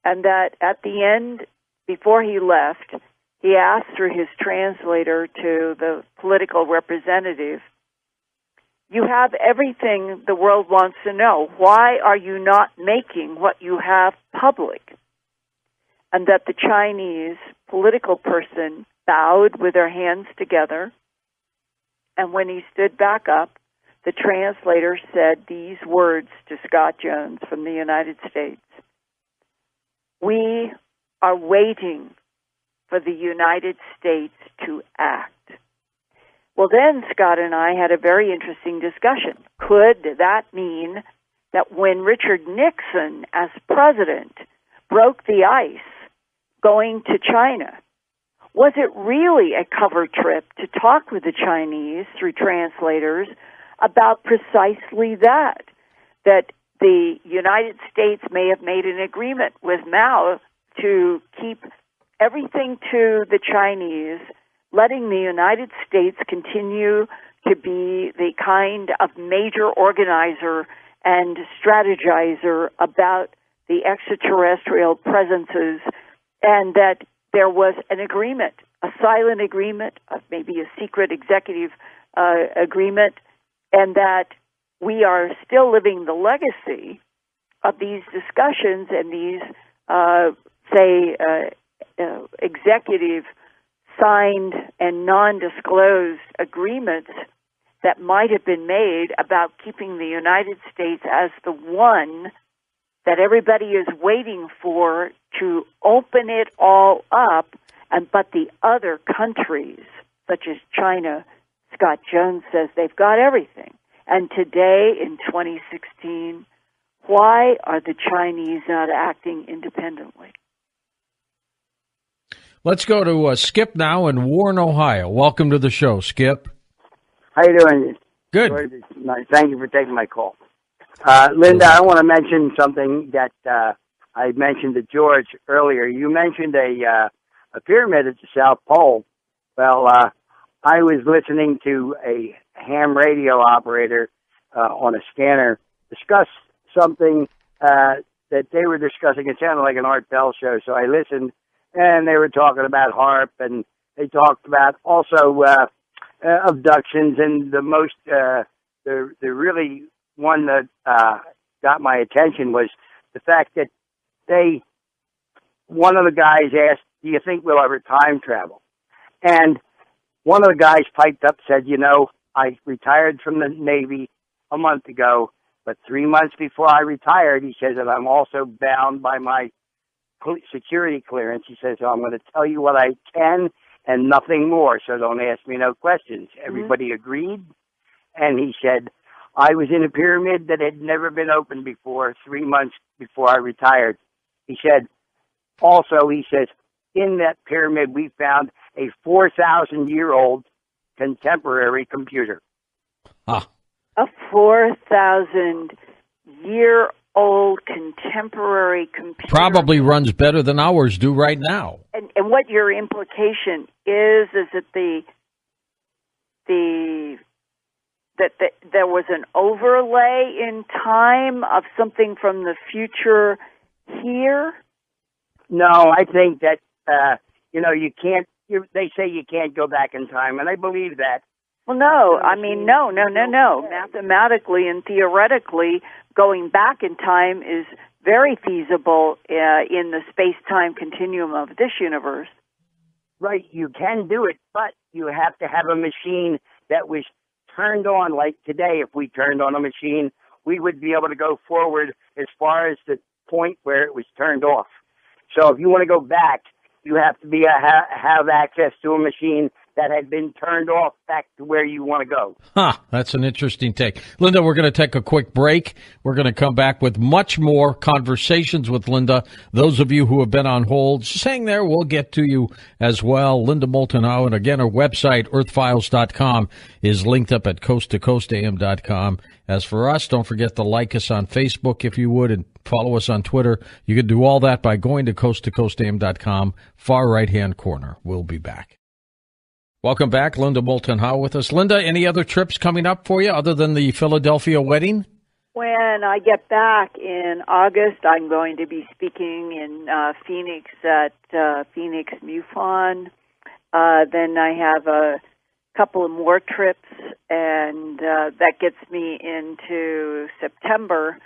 B: And that at the end, before he left, he asked through his translator to the political representative, you have everything the world wants to know. Why are you not making what you have public? And that the Chinese political person bowed with their hands together, and when he stood back up, the translator said these words to Scott Jones from the United States. We are waiting for the United States to act. Well, then Scott and I had a very interesting discussion. Could that mean that when Richard Nixon, as president, broke the ice going to China, was it really a cover trip to talk with the Chinese through translators about precisely that the United States may have made an agreement with Mao to keep everything to the Chinese, letting the United States continue to be the kind of major organizer and strategizer about the extraterrestrial presences, and that there was an agreement, a silent agreement, maybe a secret executive agreement, and that we are still living the legacy of these discussions and these, executive signed and non-disclosed agreements that might have been made about keeping the United States as the one that everybody is waiting for to open it all up, but the other countries, such as China, Scott Jones says they've got everything. And today, in 2016, why are the Chinese not acting independently?
A: Let's go to Skip now in Warren, Ohio. Welcome to the show, Skip.
J: How you doing?
A: Good.
J: Thank you for taking my call. Linda, I want to mention something that I mentioned to George earlier. You mentioned a pyramid at the South Pole. Well, I was listening to a ham radio operator on a scanner discuss something that they were discussing. It sounded like an Art Bell show, so I listened, and they were talking about HARP, and they talked about also abductions, and the really one that got my attention was the fact that one of the guys asked, do you think we'll ever time travel? And one of the guys piped up, said, I retired from the Navy a month ago, but 3 months before I retired, he says that I'm also bound by my security clearance. He says, so I'm going to tell you what I can and nothing more, so don't ask me no questions. Everybody agreed, and he said, I was in a pyramid that had never been opened before, 3 months before I retired. He said, also, he says, in that pyramid we found a 4,000-year-old contemporary computer.
A: Ah.
B: A 4,000-year-old contemporary computer.
A: Probably runs better than ours do right now.
B: And what your implication is that that there was an overlay in time of something from the future here?
J: No, I think that, you can't, they say you can't go back in time, and I believe that.
B: Well, no. I mean, no. Mathematically and theoretically, going back in time is very feasible in the space-time continuum of this universe.
J: Right, you can do it, but you have to have a machine that was turned on. Like today, if we turned on a machine, we would be able to go forward as far as the point where it was turned off. So if you want to go back, you have to have access to a machine that had been turned off back to where you want to go.
A: That's an interesting take. Linda, we're going to take a quick break. We're going to come back with much more conversations with Linda. Those of you who have been on hold, just hang there. We'll get to you as well. Linda Moulton Howe. And again, our website, earthfiles.com, is linked up at coasttocoastam.com. As for us, don't forget to like us on Facebook if you would, and follow us on Twitter. You can do all that by going to coasttocoastam.com, far right-hand corner. We'll be back. Welcome back. Linda Moulton Howe with us. Linda, any other trips coming up for you other than the Philadelphia wedding?
B: When I get back in August, I'm going to be speaking in Phoenix at Phoenix MUFON. Then I have a couple of more trips, and that gets me into September.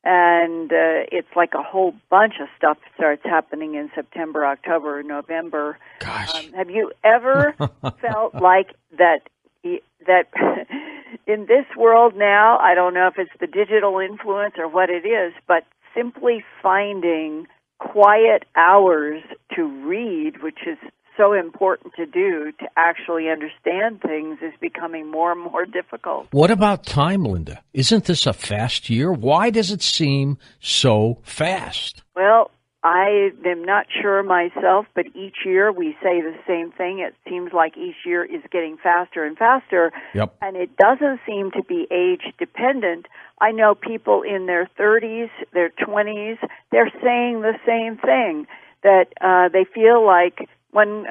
B: And it's like a whole bunch of stuff starts happening in September, October, November.
A: Gosh.
B: Have you ever felt like that in this world now, I don't know if it's the digital influence or what it is, but simply finding quiet hours to read, which is so important to do to actually understand things, is becoming more and more difficult.
A: What about time, Linda? Isn't this a fast year? Why does it seem so fast?
B: Well, I am not sure myself, but each year we say the same thing. It seems like each year is getting faster and faster,
A: Yep.
B: And it doesn't seem to be age dependent. I know people in their 30s, their 20s, they're saying the same thing, that they feel like, one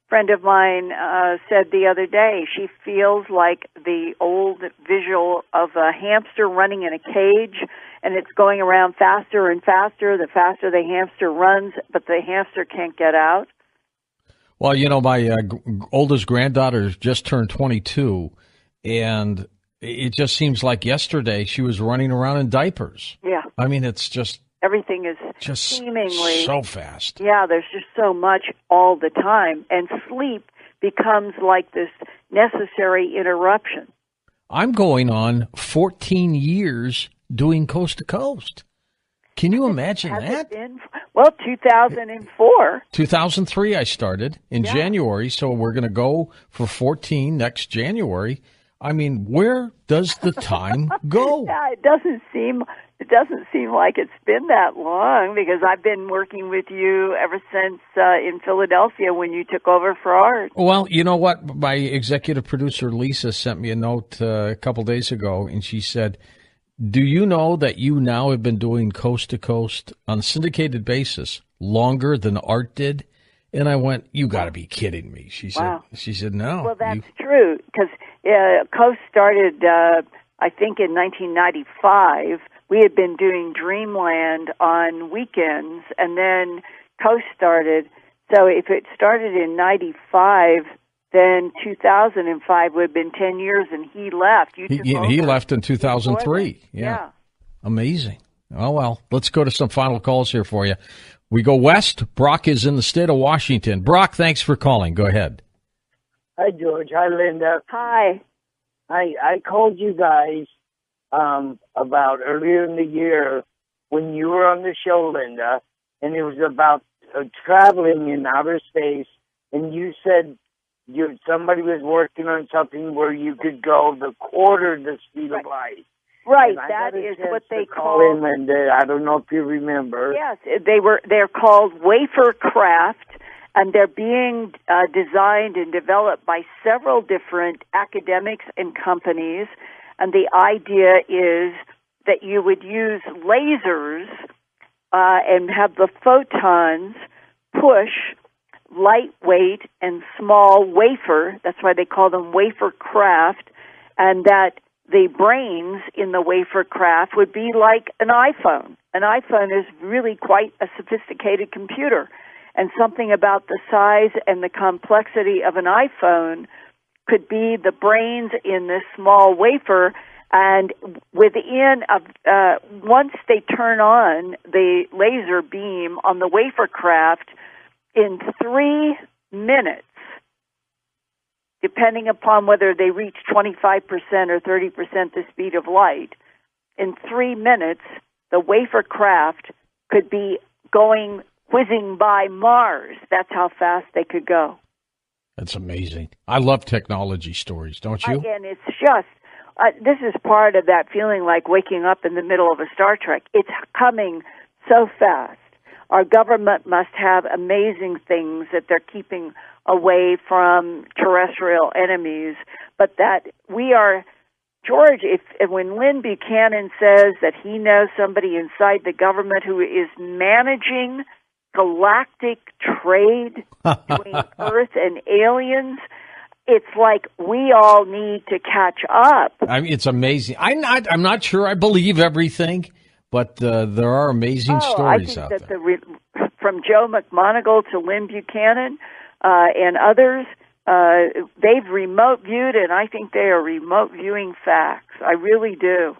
B: friend of mine said the other day, she feels like the old visual of a hamster running in a cage, and it's going around faster and faster, the faster the hamster runs, but the hamster can't get out.
A: Well, you know, my oldest granddaughter just turned 22, and it just seems like yesterday she was running around in diapers.
B: Yeah.
A: I mean, it's just...
B: Everything is
A: just
B: seemingly
A: so fast.
B: Yeah, there's just so much all the time. And sleep becomes like this necessary interruption.
A: I'm going on 14 years doing Coast to Coast. Can you imagine that?
B: Well, 2004.
A: 2003 I started in January, so we're going to go for 14 next January. I mean, where does the time go?
B: Yeah, it doesn't seem like it's been that long, because I've been working with you ever since in Philadelphia when you took over for Art.
A: Well, you know what? My executive producer, Lisa, sent me a note a couple days ago, and she said, do you know that you now have been doing Coast to Coast on a syndicated basis longer than Art did? And I went, you got to be kidding me. She said,
B: wow.
A: She said, no.
B: Well, that's true, because Coast started, I think, in 1995. We had been doing Dreamland on weekends, and then Coast started. So if it started in 95, then 2005 would have been 10 years, and he left.
A: He left in 2003. Yeah. Amazing. Oh, well, let's go to some final calls here for you. We go west. Brock is in the state of Washington. Brock, thanks for calling. Go ahead.
K: Hi, George. Hi, Linda.
B: Hi.
K: I called you guys about earlier in the year when you were on the show, Linda, and it was about traveling in outer space, and you said somebody was working on something where you could go the quarter the speed of light.
B: Right, that is what they call.
K: Linda, I don't know if you remember.
B: Yes, they're called wafer craft, and they're being designed and developed by several different academics and companies. And the idea is that you would use lasers and have the photons push lightweight and small wafer. That's why they call them wafer craft, and that the brains in the wafer craft would be like an iPhone. An iPhone is really quite a sophisticated computer, and something about the size and the complexity of an iPhone could be the brains in this small wafer. And once they turn on the laser beam on the wafer craft, in 3 minutes, depending upon whether they reach 25% or 30% the speed of light, in 3 minutes, the wafer craft could be whizzing by Mars. That's how fast they could go.
A: That's amazing. I love technology stories, don't you?
B: And it's just, this is part of that feeling like waking up in the middle of a Star Trek. It's coming so fast. Our government must have amazing things that they're keeping away from terrestrial enemies, but that we are, George, when Lynn Buchanan says that he knows somebody inside the government who is managing galactic trade between Earth and aliens, it's like we all need to catch up.
A: I mean, it's amazing. I'm not sure I believe everything, but there are amazing stories out there.
B: From Joe McMoneagle to Lynn Buchanan and others, they've remote viewed, and I think they are remote viewing facts. I really do.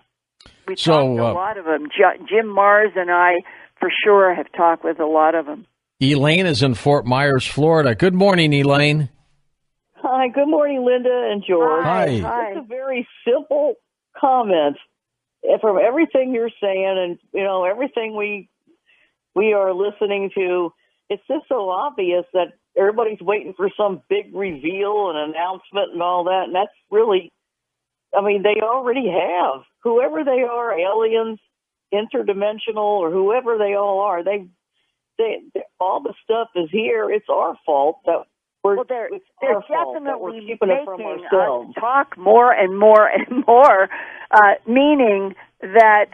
B: We talked to a lot of them. Jim Mars and I, for sure, have talked with a lot of them.
A: Elaine is in Fort Myers, Florida. Good morning, Elaine.
L: Hi, good morning, Linda and George.
A: Hi.
L: It's a very simple comment from everything you're saying, and everything we are listening to. It's just so obvious that everybody's waiting for some big reveal and announcement and all that, and that's really, they already have. Whoever they are, aliens, interdimensional, or whoever they all are, they all the stuff is here. It's our fault that they're
B: definitely
L: keeping it from ourselves.
B: Us talk more and more and more, meaning that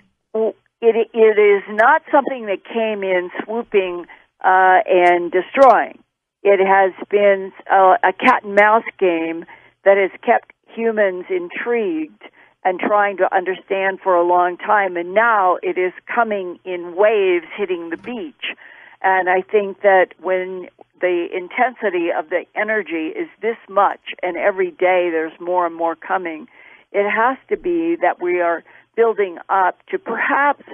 B: it is not something that came in swooping and destroying. It has been a cat and mouse game that has kept humans intrigued and trying to understand for a long time, and now it is coming in waves hitting the beach. And I think that when the intensity of the energy is this much, and every day there's more and more coming, it has to be that we are building up to perhaps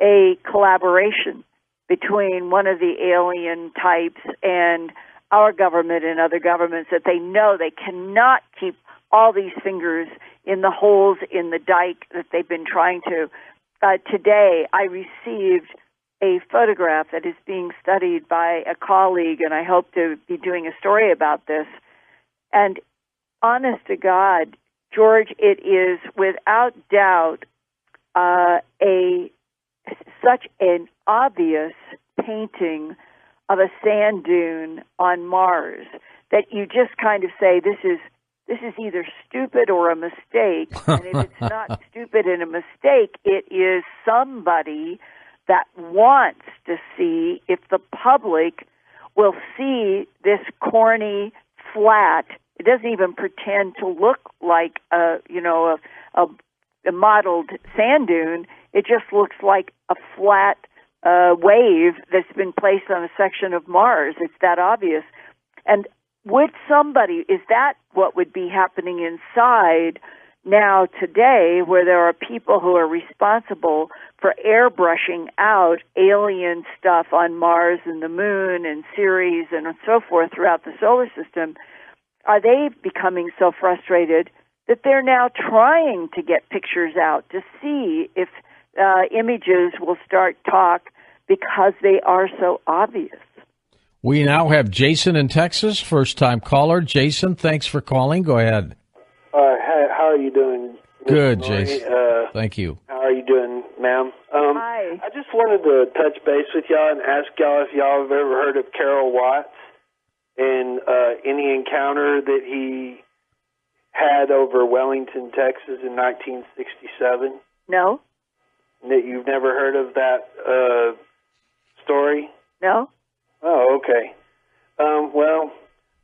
B: a collaboration between one of the alien types and our government and other governments, that they know they cannot keep all these fingers in the holes in the dike that they've been trying to. Today, I received a photograph that is being studied by a colleague, and I hope to be doing a story about this. And honest to God, George, it is without doubt such an obvious painting of a sand dune on Mars that you just kind of say, this is either stupid or a mistake. And if it's not stupid and a mistake, it is somebody that wants to see if the public will see this corny, flat. It doesn't even pretend to look like a modeled sand dune. It just looks like a flat wave that's been placed on a section of Mars. It's that obvious. And is that what would be happening inside now today, where there are people who are responsible for airbrushing out alien stuff on Mars and the Moon and Ceres and so forth throughout the solar system? Are they becoming so frustrated that they're now trying to get pictures out to see if images will start talk because they are so obvious?
A: We now have Jason in Texas, first-time caller. Jason, thanks for calling. Go ahead.
M: How are you doing?
A: Good, Jason. Thank you.
M: How are you doing, ma'am?
B: Hi.
M: I just wanted to touch base with y'all and ask y'all if y'all have ever heard of Carol Watts and any encounter that he had over Wellington, Texas in 1967.
B: No.
M: That you've never heard of that story?
B: No.
M: Oh, okay. Well,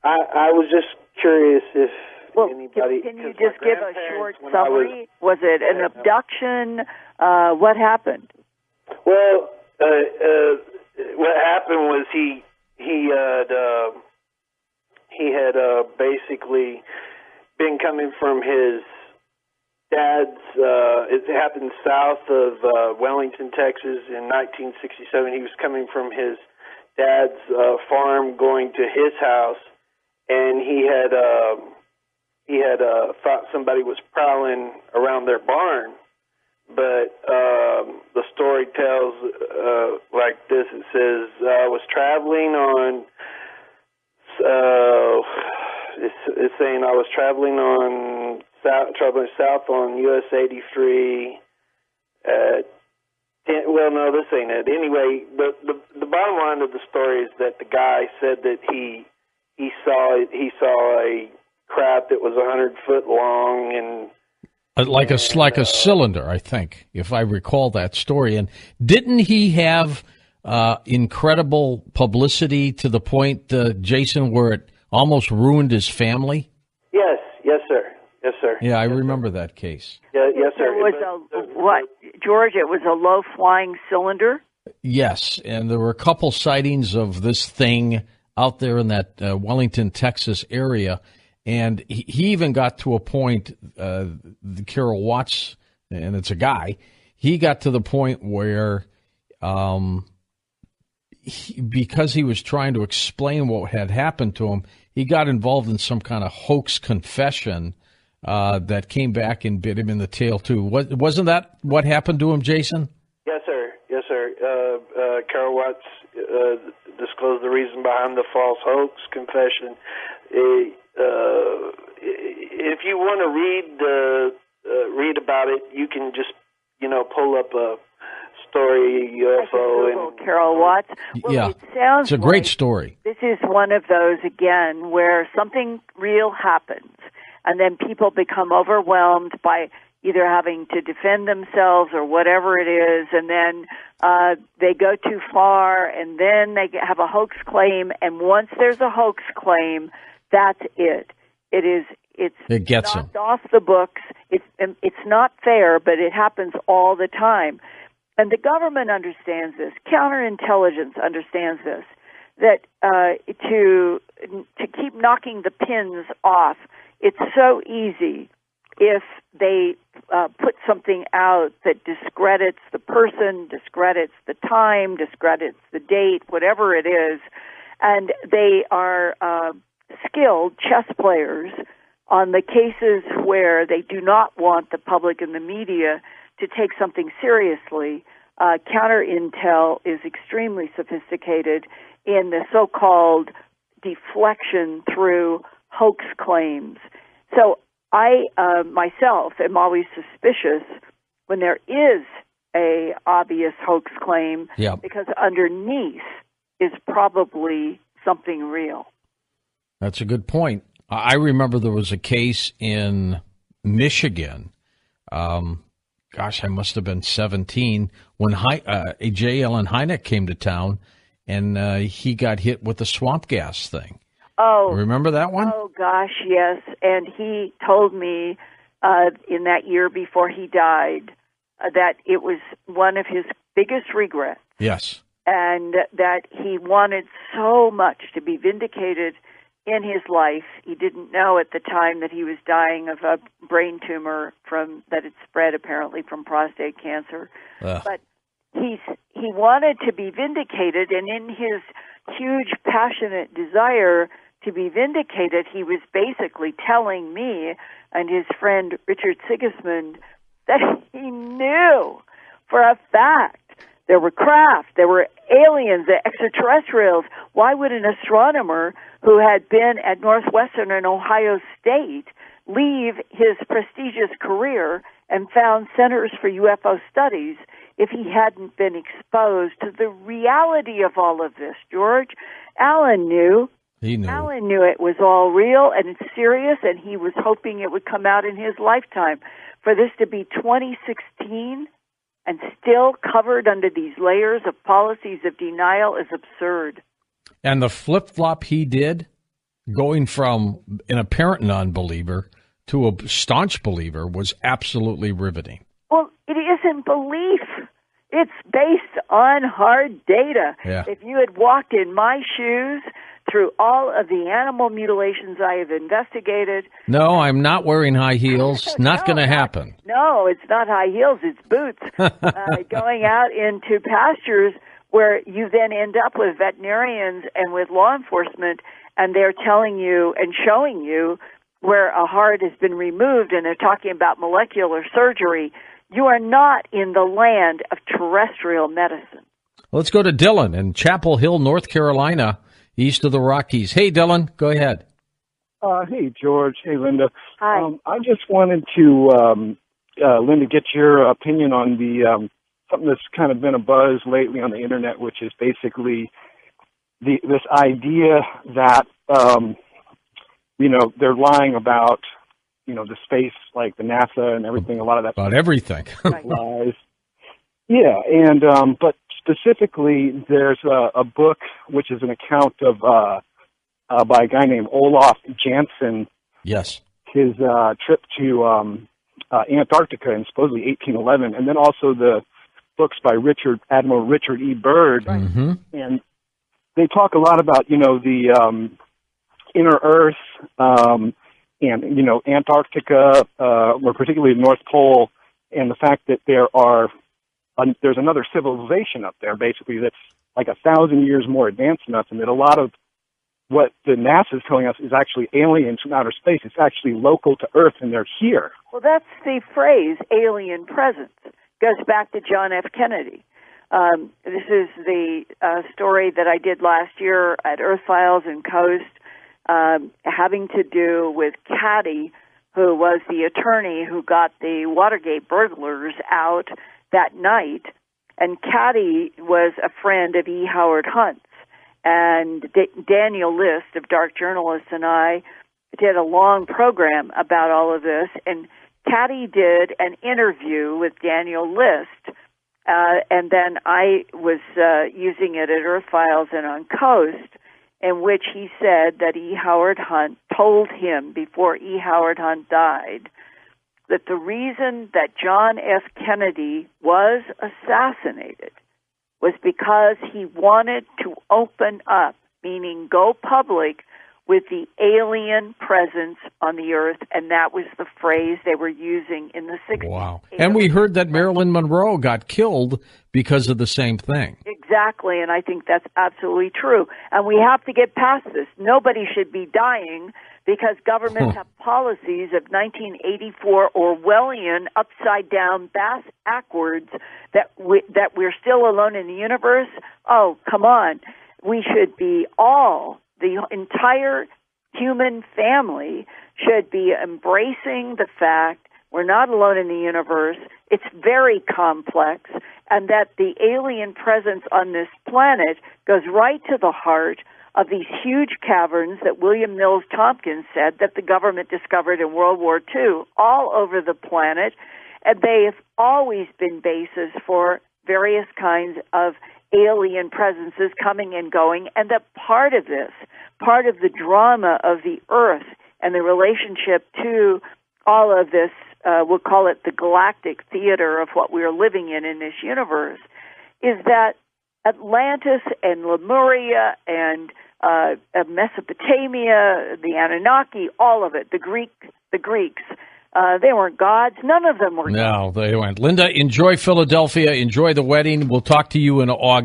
M: I was just curious if anybody...
B: Can you just give a short summary? Was it an abduction? What happened?
M: Well, what happened was he had basically been coming from his dad's, it happened south of Wellington, Texas in 1967. He was coming from his dad's farm going to his house, and he had thought somebody was prowling around their barn. But the story tells like this. It says, I was traveling on, It's saying I was traveling south on US 83 at 10, well, no, this ain't it. Anyway, the bottom line of the story is that the guy said that he saw a craft that was 100 foot long and
A: like a cylinder, I think, if I recall that story. And didn't he have incredible publicity to the point, Jason, where it almost ruined his family?
M: Yes, sir. Yes, sir.
A: Yeah, I remember that case.
M: Yeah, yes, sir.
B: George? It was a low-flying cylinder?
A: Yes, and there were a couple sightings of this thing out there in that Wellington, Texas area, and he even got to a point, Carol Watts, and it's a guy, he got to the point where because he was trying to explain what had happened to him, he got involved in some kind of hoax confession that came back and bit him in the tail, too. Wasn't that what happened to him, Jason?
M: Yes, sir. Yes, sir. Carol Watts disclosed the reason behind the false hoax confession. If you want to read about it, you can just, pull up a story, UFO.
B: And Carol Watts. Well,
A: yeah,
B: it sounds
A: it's a great story.
B: This is one of those, again, where something real happens, and then people become overwhelmed by either having to defend themselves or whatever it is, and then they go too far, and then they have a hoax claim, and once there's a hoax claim, that's it. It
A: gets
B: knocked off the books. It's not fair, but it happens all the time. And the government understands this. Counterintelligence understands this. That to keep knocking the pins off, it's so easy if they put something out that discredits the person, discredits the time, discredits the date, whatever it is, and they are skilled chess players on the cases where they do not want the public and the media to take something seriously. Counter intel is extremely sophisticated in the so-called deflection through hoax claims. So I myself am always suspicious when there is a obvious hoax claim, because underneath is probably something real.
A: That's a good point. I remember there was a case in Michigan. I must have been 17 when J. Allen Hynek came to town, and he got hit with the swamp gas thing.
B: Oh,
A: remember that one?
B: Oh gosh, yes. And he told me in that year before he died that it was one of his biggest regrets.
A: Yes.
B: And that he wanted so much to be vindicated in his life. He didn't know at the time that he was dying of a brain tumor that had spread apparently from prostate cancer. But he wanted to be vindicated, and in his huge passionate desire to be vindicated, he was basically telling me and his friend Richard Sigismund that he knew for a fact there were craft, there were aliens, the extraterrestrials. Why would an astronomer who had been at Northwestern and Ohio State leave his prestigious career and found centers for UFO studies if he hadn't been exposed to the reality of all of this, George? Alan knew.
A: He knew.
B: Alan knew it was all real and it's serious, and he was hoping it would come out in his lifetime. For this to be 2016 and still covered under these layers of policies of denial is absurd.
A: And the flip-flop he did, going from an apparent non-believer to a staunch believer, was absolutely riveting.
B: Well, it isn't belief. It's based on hard data.
A: Yeah.
B: If you had walked in my shoes through all of the animal mutilations I have investigated...
A: No, I'm not wearing high heels. Not going to happen.
B: No, it's not high heels. It's boots. Going out into pastures where you then end up with veterinarians and with law enforcement, and they're telling you and showing you where a heart has been removed, and they're talking about molecular surgery. You are not in the land of terrestrial medicine.
A: Let's go to Dylan in Chapel Hill, North Carolina, east of the Rockies. Hey, Dylan, go ahead.
N: Hey, George. Hey, Linda.
B: Hi.
N: I just wanted to, Linda, get your opinion on the something that's kind of been a buzz lately on the internet, which is basically this idea that, they're lying about, the space, like the NASA and everything, a lot of that.
A: About everything.
N: Lies. Yeah, and but specifically, there's a book which is an account of by a guy named Olaf Janssen.
A: Yes.
N: His trip to Antarctica in supposedly 1811, and then also the books by Admiral Richard E. Byrd,
A: Mm-hmm.
N: and they talk a lot about the inner Earth and Antarctica, or particularly the North Pole, and the fact that there's another civilization up there, basically, that's like 1,000 years more advanced than us, and that a lot of what the NASA is telling us is actually aliens from outer space. It's actually local to Earth, and they're here.
B: Well, that's the phrase, alien presence. Goes back to John F. Kennedy. This is the story that I did last year at Earth Files and Coast, having to do with Caddy, who was the attorney who got the Watergate burglars out that night. And Caddy was a friend of E. Howard Hunt's. And Daniel List of Dark Journalists and I did a long program about all of this. And Caddy did an interview with Daniel List. And then I was using it at Earth Files and on Coast, in which he said that E. Howard Hunt told him before E. Howard Hunt died that the reason that John F. Kennedy was assassinated was because he wanted to open up, meaning go public, with the alien presence on the Earth, and that was the phrase they were using in the 60s.
A: Wow. And we heard that Marilyn Monroe got killed because of the same thing.
B: Exactly, and I think that's absolutely true. And we have to get past this. Nobody should be dying because governments have policies of 1984 Orwellian, upside-down, backwards, that we're still alone in the universe. Oh, come on. We should be the entire human family should be embracing the fact we're not alone in the universe. It's very complex, and that the alien presence on this planet goes right to the heart of these huge caverns that William Mills Tompkins said that the government discovered in World War II all over the planet, and they have always been bases for various kinds of alien presences coming and going, and that part of the drama of the Earth and the relationship to all of this, we'll call it the galactic theater of what we're living in this universe, is that Atlantis and Lemuria and Mesopotamia, the Anunnaki, all of it, the Greeks, they weren't gods. None of them were gods.
A: No, they weren't. Linda, enjoy Philadelphia. Enjoy the wedding. We'll talk to you in August.